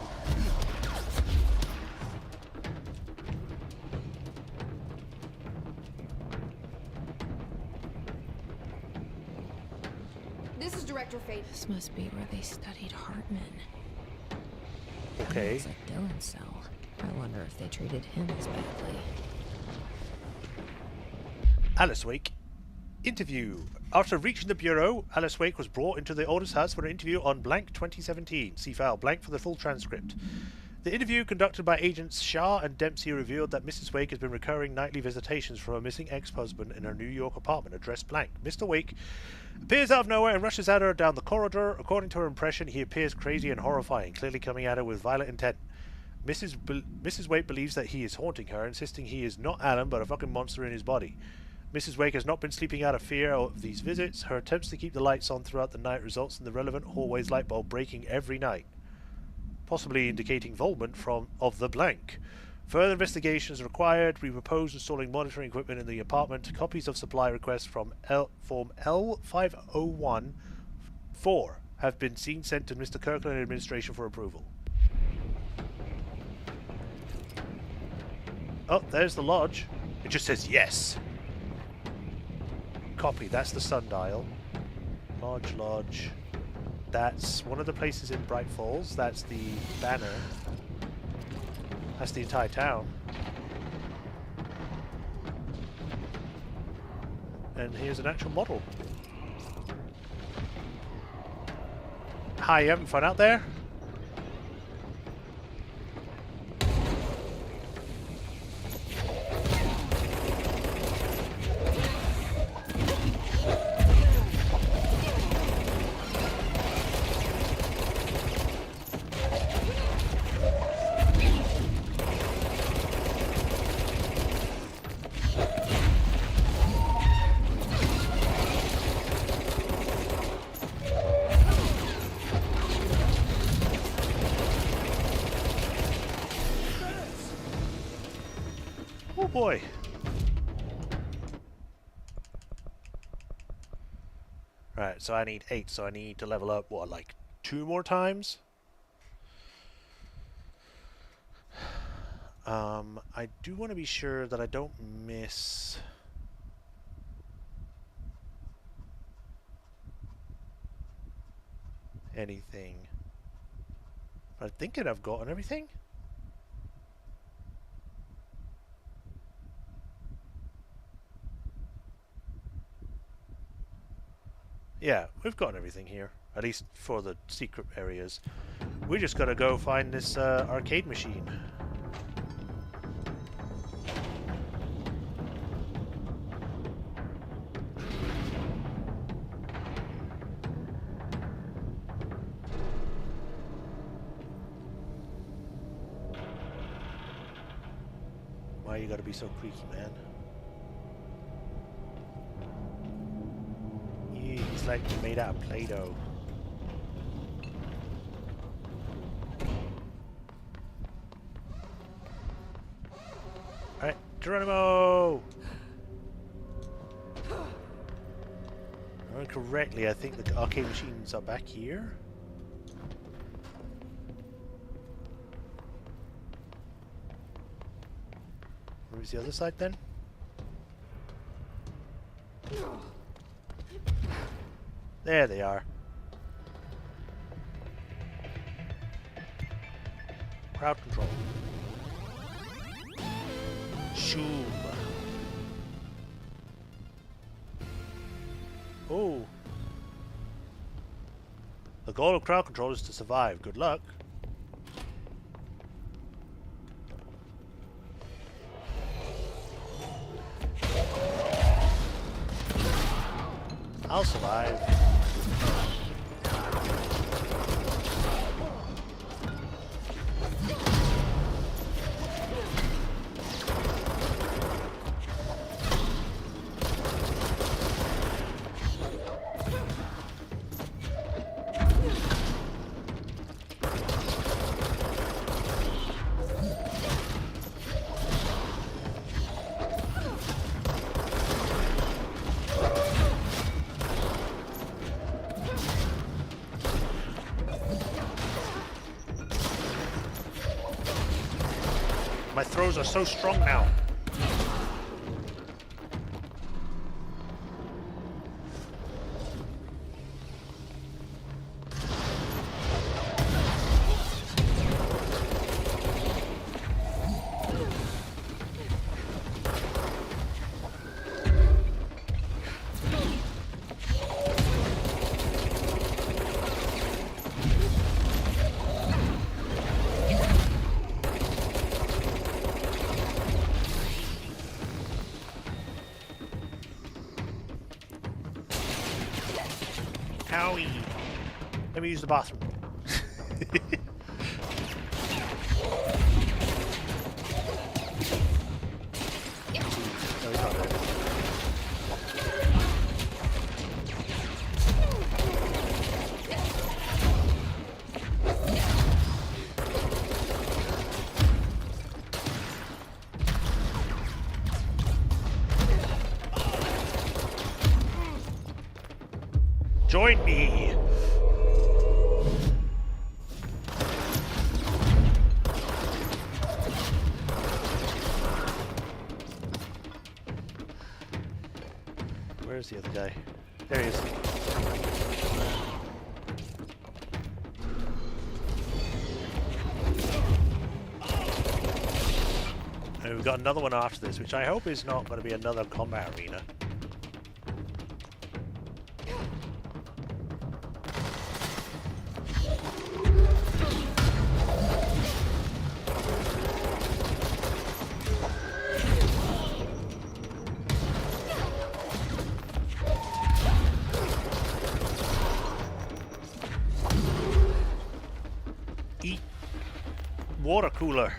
This is Director Fate. This must be where they studied Hartman. Okay. It's like Dylan's cell. I wonder if they treated him as badly. Alice Wake. Interview. After reaching the Bureau, Alice Wake was brought into the Otis house for an interview on blank 2017. See file blank for the full transcript. The interview conducted by agents Shah and Dempsey revealed that Mrs. Wake has been recurring nightly visitations from her missing ex-husband in her New York apartment, addressed blank. Mr. Wake appears out of nowhere and rushes at her down the corridor. According to her impression, he appears crazy and horrifying, clearly coming at her with violent intent. Mrs. Wake believes that he is haunting her, insisting he is not Alan but a fucking monster in his body. Mrs. Wake has not been sleeping out of fear of these visits. Her attempts to keep the lights on throughout the night results in the relevant hallway's light bulb breaking every night, possibly indicating involvement of the blank. Further investigation is required. We propose installing monitoring equipment in the apartment. Copies of supply requests from Form L5014 have been sent to Mr. Kirkland administration for approval. Oh, there's the lodge. It just says yes. Copy, that's the sundial. Lodge. That's one of the places in Bright Falls. That's the banner. That's the entire town. And here's an actual model. Hi, you having fun out there? Oh boy. Right, so I need 8, so I need to level up, what, like 2 more times? I do want to be sure that I don't miss anything. But I think I've gotten everything. Yeah, we've got everything here, at least for the secret areas. We just gotta go find this arcade machine. Why you gotta be so creaky, man? looks like it's made out of Play-Doh. Alright, Geronimo! If I remember correctly, I think the arcade machines are back here. Where's the other side then? There they are. Crowd control. Shoom. Oh. The goal of crowd control is to survive. Good luck. I'll survive. My throws are so strong now. Owie. Let me use the bathroom. No, he's not there. Join me! Where's the other guy? There he is. And we've got another one after this, which I hope is not going to be another combat arena. Eat water cooler.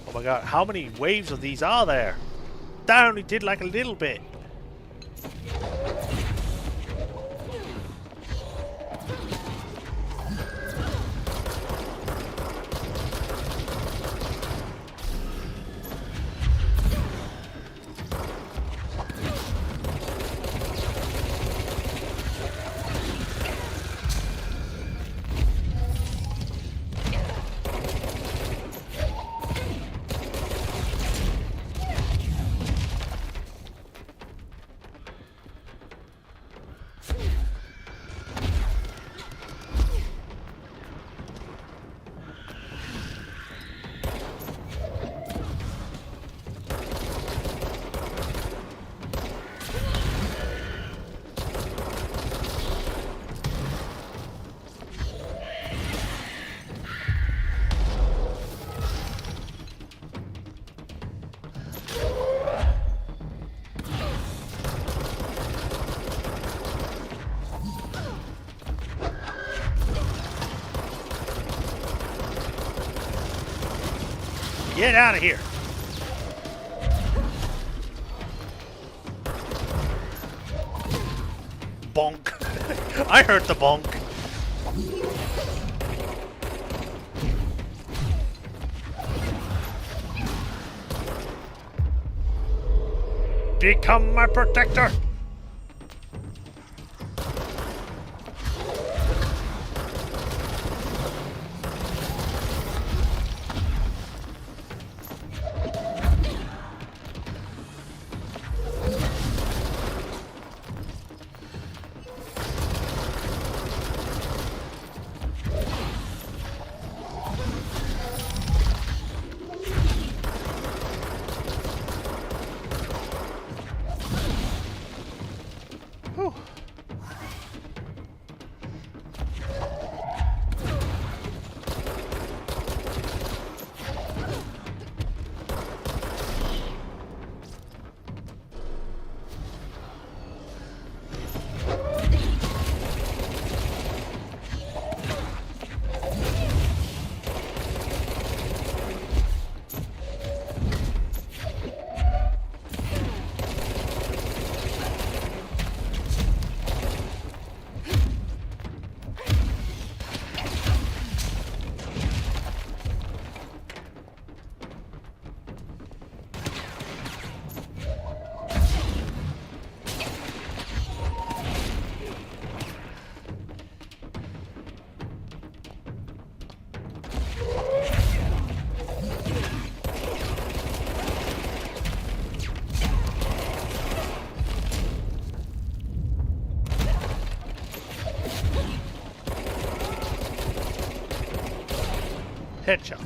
Oh my god, how many waves of these are there? That only did like a little bit. Get out of here. Bonk. I heard the bonk. Become my protector. Headshot.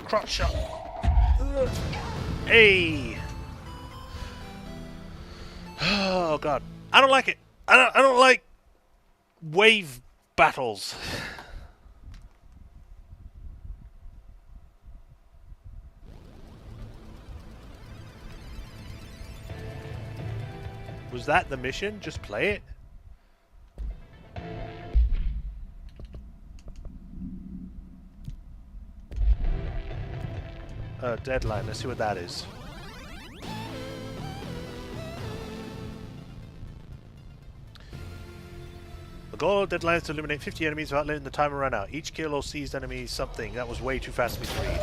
Crotch shot. Hey. Oh god. I don't like it. I don't like wave battles. Was that the mission? Just play it? Deadline. Let's see what that is. The goal of deadline is to eliminate 50 enemies without letting the timer run out. Each kill or seized enemy is something. That was way too fast for me to read.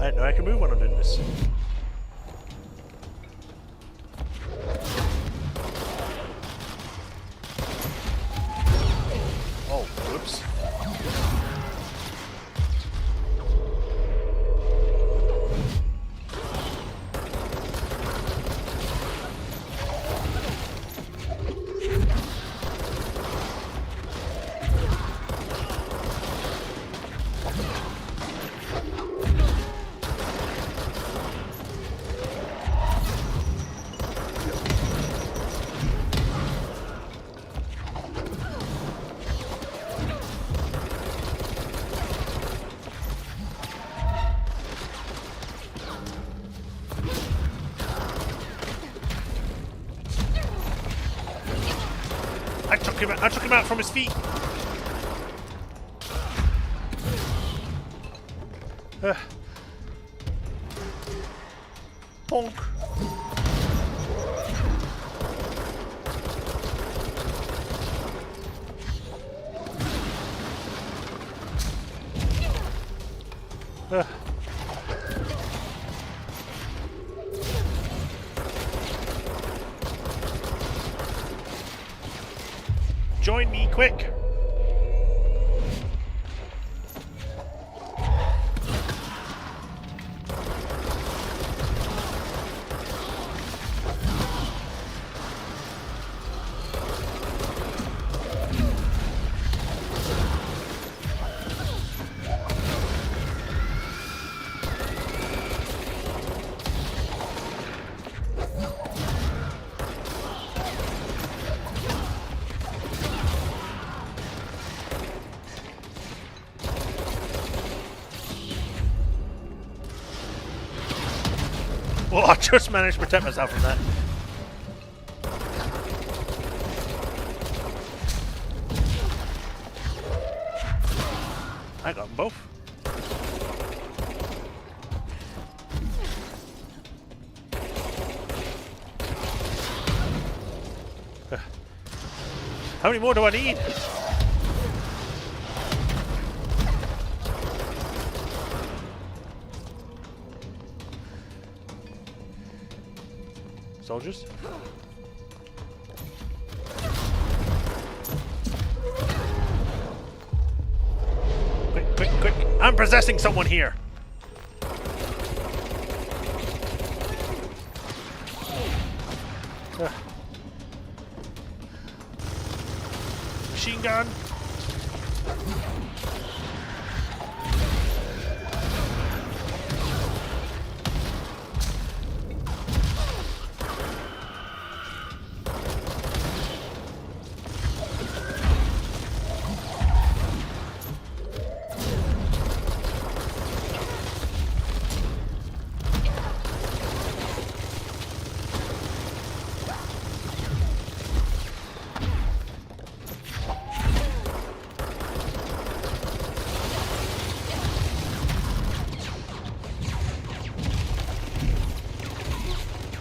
I didn't know I could move when I'm doing this. Oh, whoops. I took him out from his feet. Bonk. Join me, quick! Oh, I just managed to protect myself from that. I got them both. How many more do I need? Soldiers? Quick, quick, quick! I'm possessing someone here! Machine gun!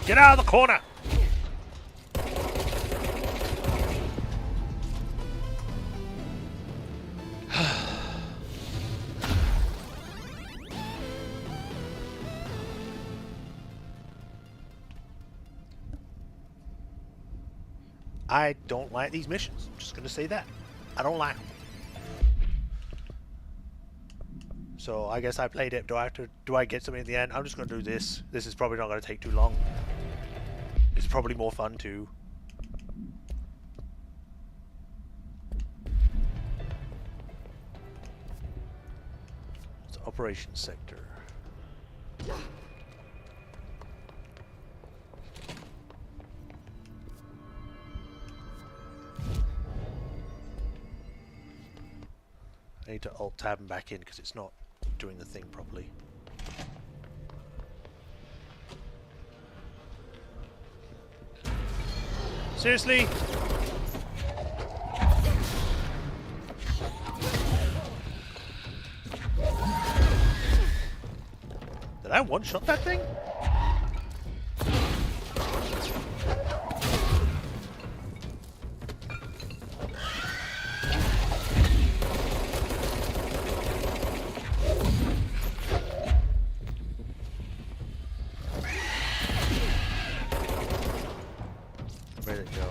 Get out of the corner! I don't like these missions. I'm just going to say that. I don't like them. So I guess I played it. Do I get something at the end? I'm just going to do this. This is probably not going to take too long. It's probably more fun too. It's operations sector. I need to alt-tab him back in because it's not doing the thing properly. Seriously? Did I one-shot that thing? Where'd it go?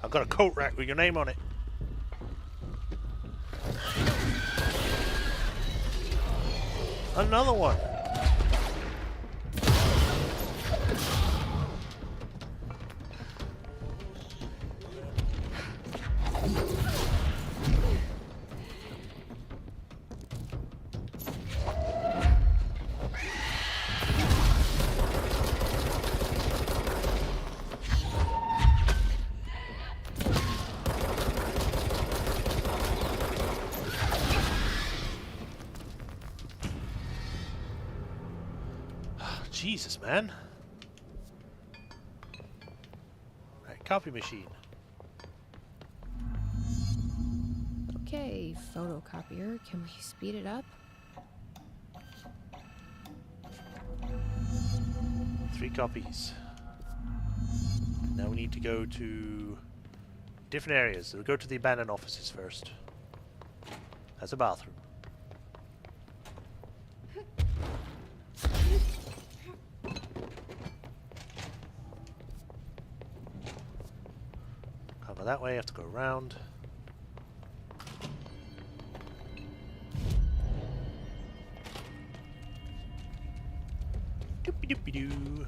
I've got a coat rack with your name on it. Another one. Jesus, man. Right, copy machine. Okay, photocopier. Can we speed it up? 3 copies. Now we need to go to different areas. We'll go to the abandoned offices first. That's a bathroom. Can't go that way, have to go around. Doopy-doopy-doo.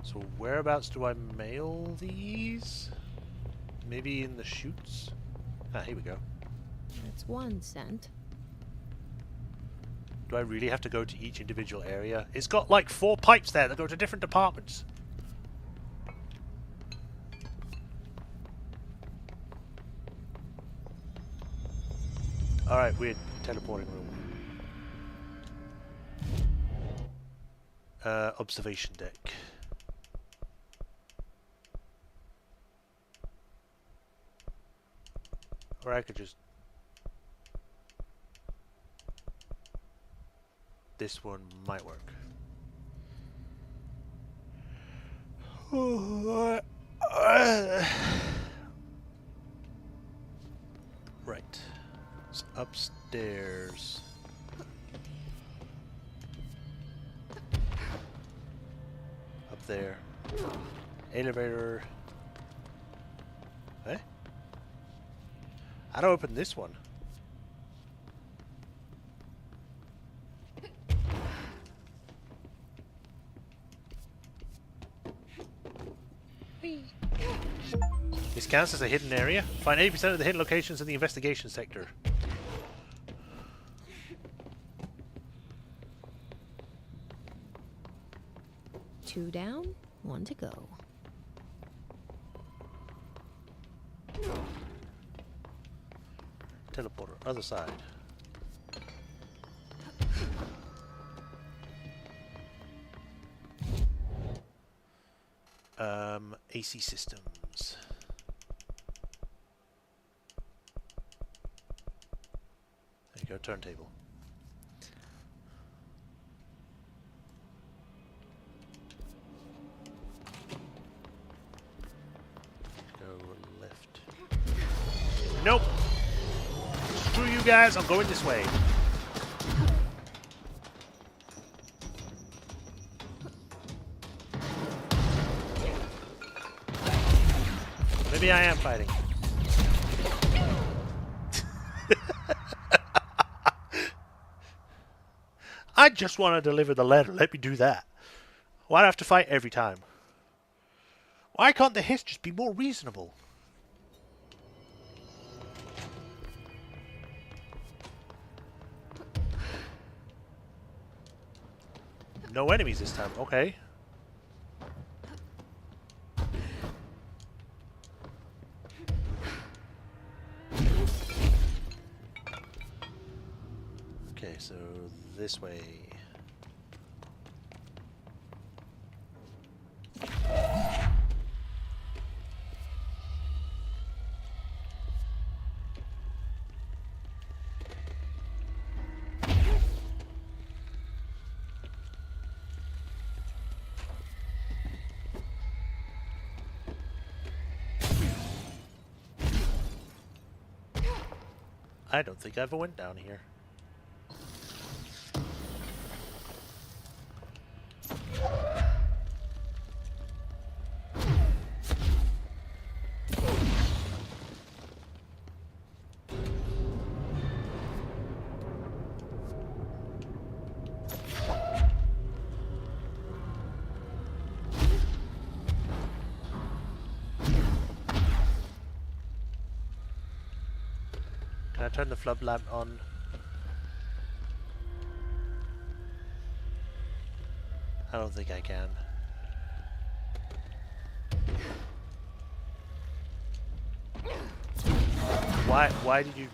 So whereabouts do I mail these? Maybe in the chutes? Ah, here we go. That's 1 cent. Do I really have to go to each individual area? It's got like 4 pipes there that go to different departments. Alright, weird teleporting room. Observation deck. Or I could just... This one might work. Right. It's upstairs. Up there. Elevator. Eh? How do I open this one? This counts as a hidden area. Find 80% of the hidden locations in the investigation sector. Two down, 1 to go. Teleporter, other side. AC systems. There you go, turntable. Go left. Nope! Screw you guys, I'm going this way. Maybe I am fighting. I just want to deliver the letter. Let me do that. Why do I have to fight every time? Why can't the hiss just be more reasonable? No enemies this time. Okay. Okay, so this way. I don't think I ever went down here. Can I turn the flood lamp on? I don't think I can. Why did you...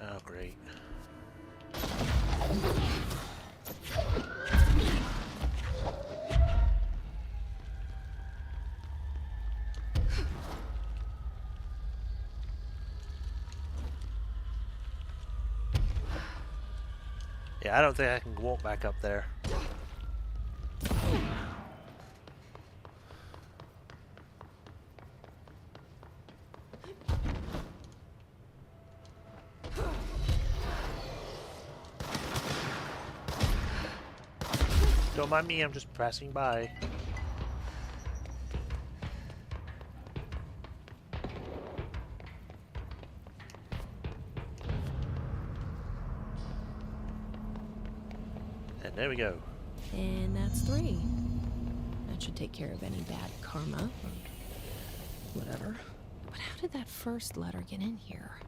Oh, great. Yeah, I don't think I can walk back up there. Don't mind me, I'm just passing by. And there we go. And that's 3. That should take care of any bad karma. Whatever. But how did that first letter get in here?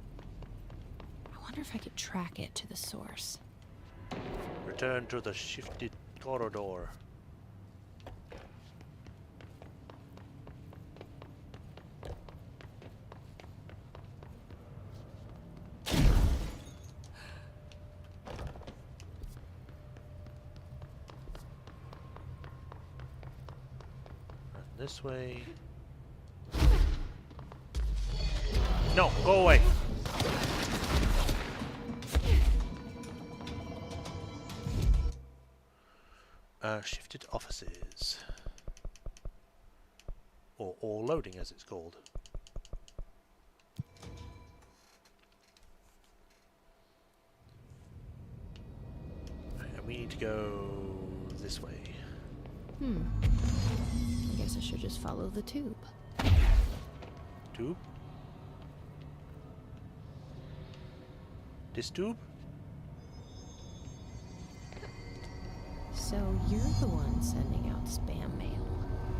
I wonder if I could track it to the source. Return to the shifted corridor. This way. No, go away. Shifted offices. Or loading as it's called. Right, and we need to go this way. I guess I should just follow the tube. Tube? This tube? So you're the one sending out spam mail.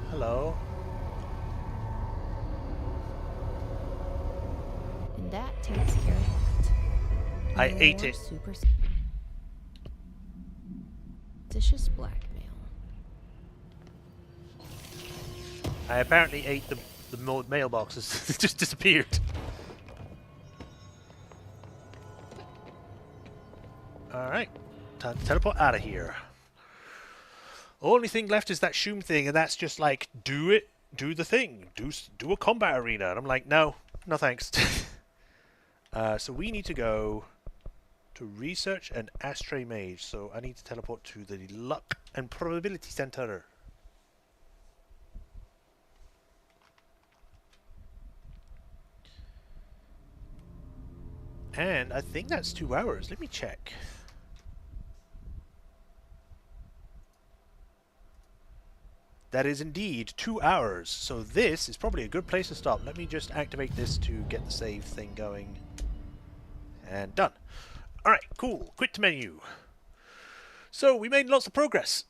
Hello. And that takes care of that. I ate More it. Superstitious blackmail. I apparently ate the mailboxes. It just disappeared. Alright. Time to teleport out of here. Only thing left is that Shoom thing, and that's just like, do it, do the thing, do a combat arena. And I'm like, no thanks. So we need to go to research an ashtray mage. So I need to teleport to the luck and probability center. And I think that's 2 hours. Let me check. That is indeed 2 hours. So this is probably a good place to stop. Let me just activate this to get the save thing going. And done. Alright, cool. Quit to menu. So we made lots of progress.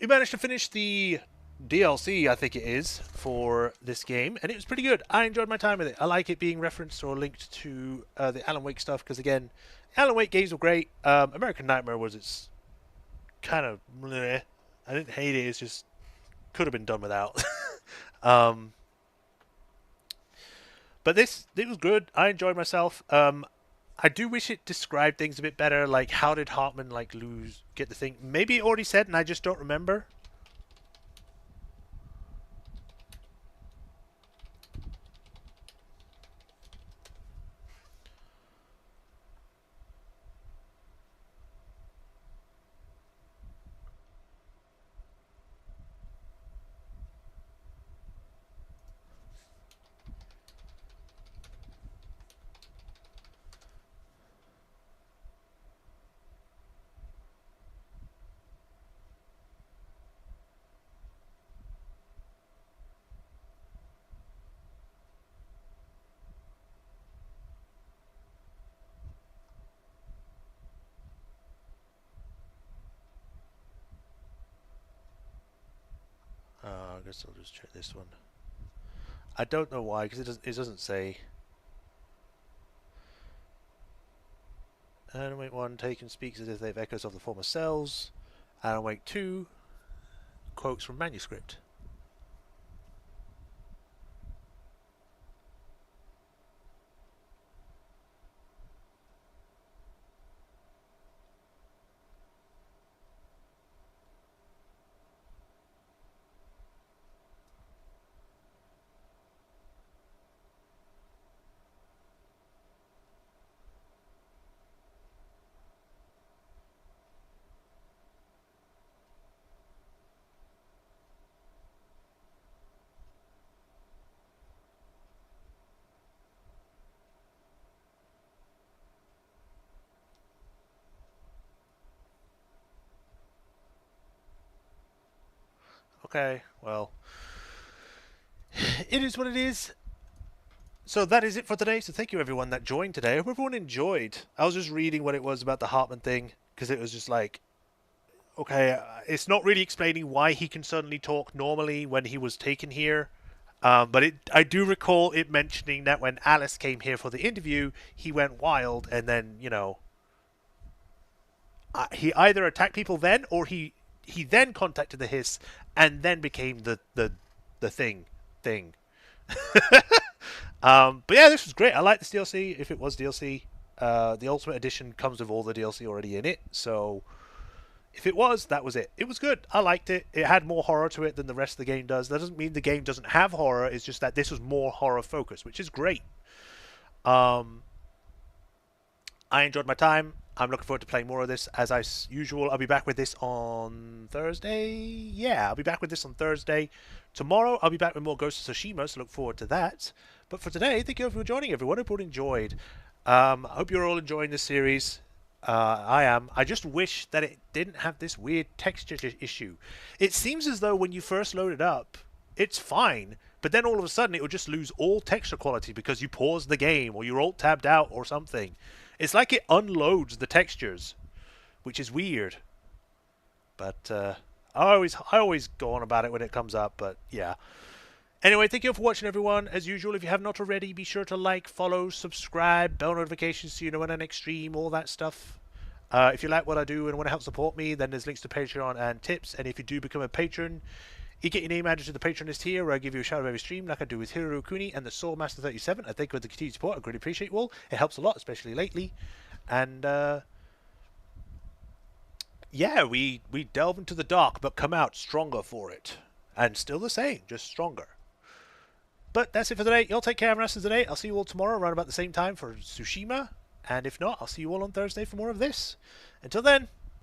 We managed to finish the DLC, I think it is, for this game. And it was pretty good. I enjoyed my time with it. I like it being referenced or linked to the Alan Wake stuff. Because again, Alan Wake games were great. American Nightmare was its kind of bleh. I didn't hate it. It's just could have been done without. But it was good. I enjoyed myself. I do wish it described things a bit better. Like, how did Hartman get the thing? Maybe it already said, and I just don't remember. I guess I'll just check this one. I don't know why, because it doesn't say. Alan Wake 1 taken speaks as if they've echoes of the former selves. Alan Wake 2 quotes from manuscript. Okay, well, it is what it is. So that is it for today. So thank you everyone that joined today. I hope everyone enjoyed. I was just reading what it was about the Hartman thing, because it was just like, okay, it's not really explaining why he can suddenly talk normally when he was taken here. But I do recall it mentioning that when Alice came here for the interview, he went wild, and then, you know, he either attacked people then, or he then contacted the Hiss, and then became the thing. But yeah, this was great. I like this DLC, if it was DLC. The Ultimate Edition comes with all the DLC already in it, so if it was, that was it. It was good. I liked it. It had more horror to it than the rest of the game does. That doesn't mean the game doesn't have horror. It's just that this was more horror focused, which is great. I enjoyed my time. I'm looking forward to playing more of this. As usual, I'll be back with this on Thursday. Yeah, I'll be back with this on Thursday. Tomorrow, I'll be back with more Ghost of Tsushima, so look forward to that. But for today, thank you for joining, everyone. I hope you all enjoyed. I hope you're all enjoying this series. I am. I just wish that it didn't have this weird texture issue. It seems as though when you first load it up, it's fine, but then all of a sudden it will just lose all texture quality because you paused the game or you're alt-tabbed out or something. It's like it unloads the textures, which is weird. But I always go on about it when it comes up, but yeah. Anyway, thank you for watching, everyone. As usual, if you have not already, be sure to like, follow, subscribe, bell notifications so you know when I next stream, all that stuff. If you like what I do and want to help support me, then there's links to Patreon and tips. And if you do become a patron, you get your name added to the patron list here, where I give you a shout out every stream, like I do with Hiro Kuni and the Soul Master 37. I thank you for the continued support. I greatly appreciate you all. It helps a lot, especially lately. And yeah, we delve into the dark, but come out stronger for it. And still the same, just stronger. But that's it for today. Y'all take care of the rest of the day. I'll see you all tomorrow around about the same time for Tsushima. And if not, I'll see you all on Thursday for more of this. Until then,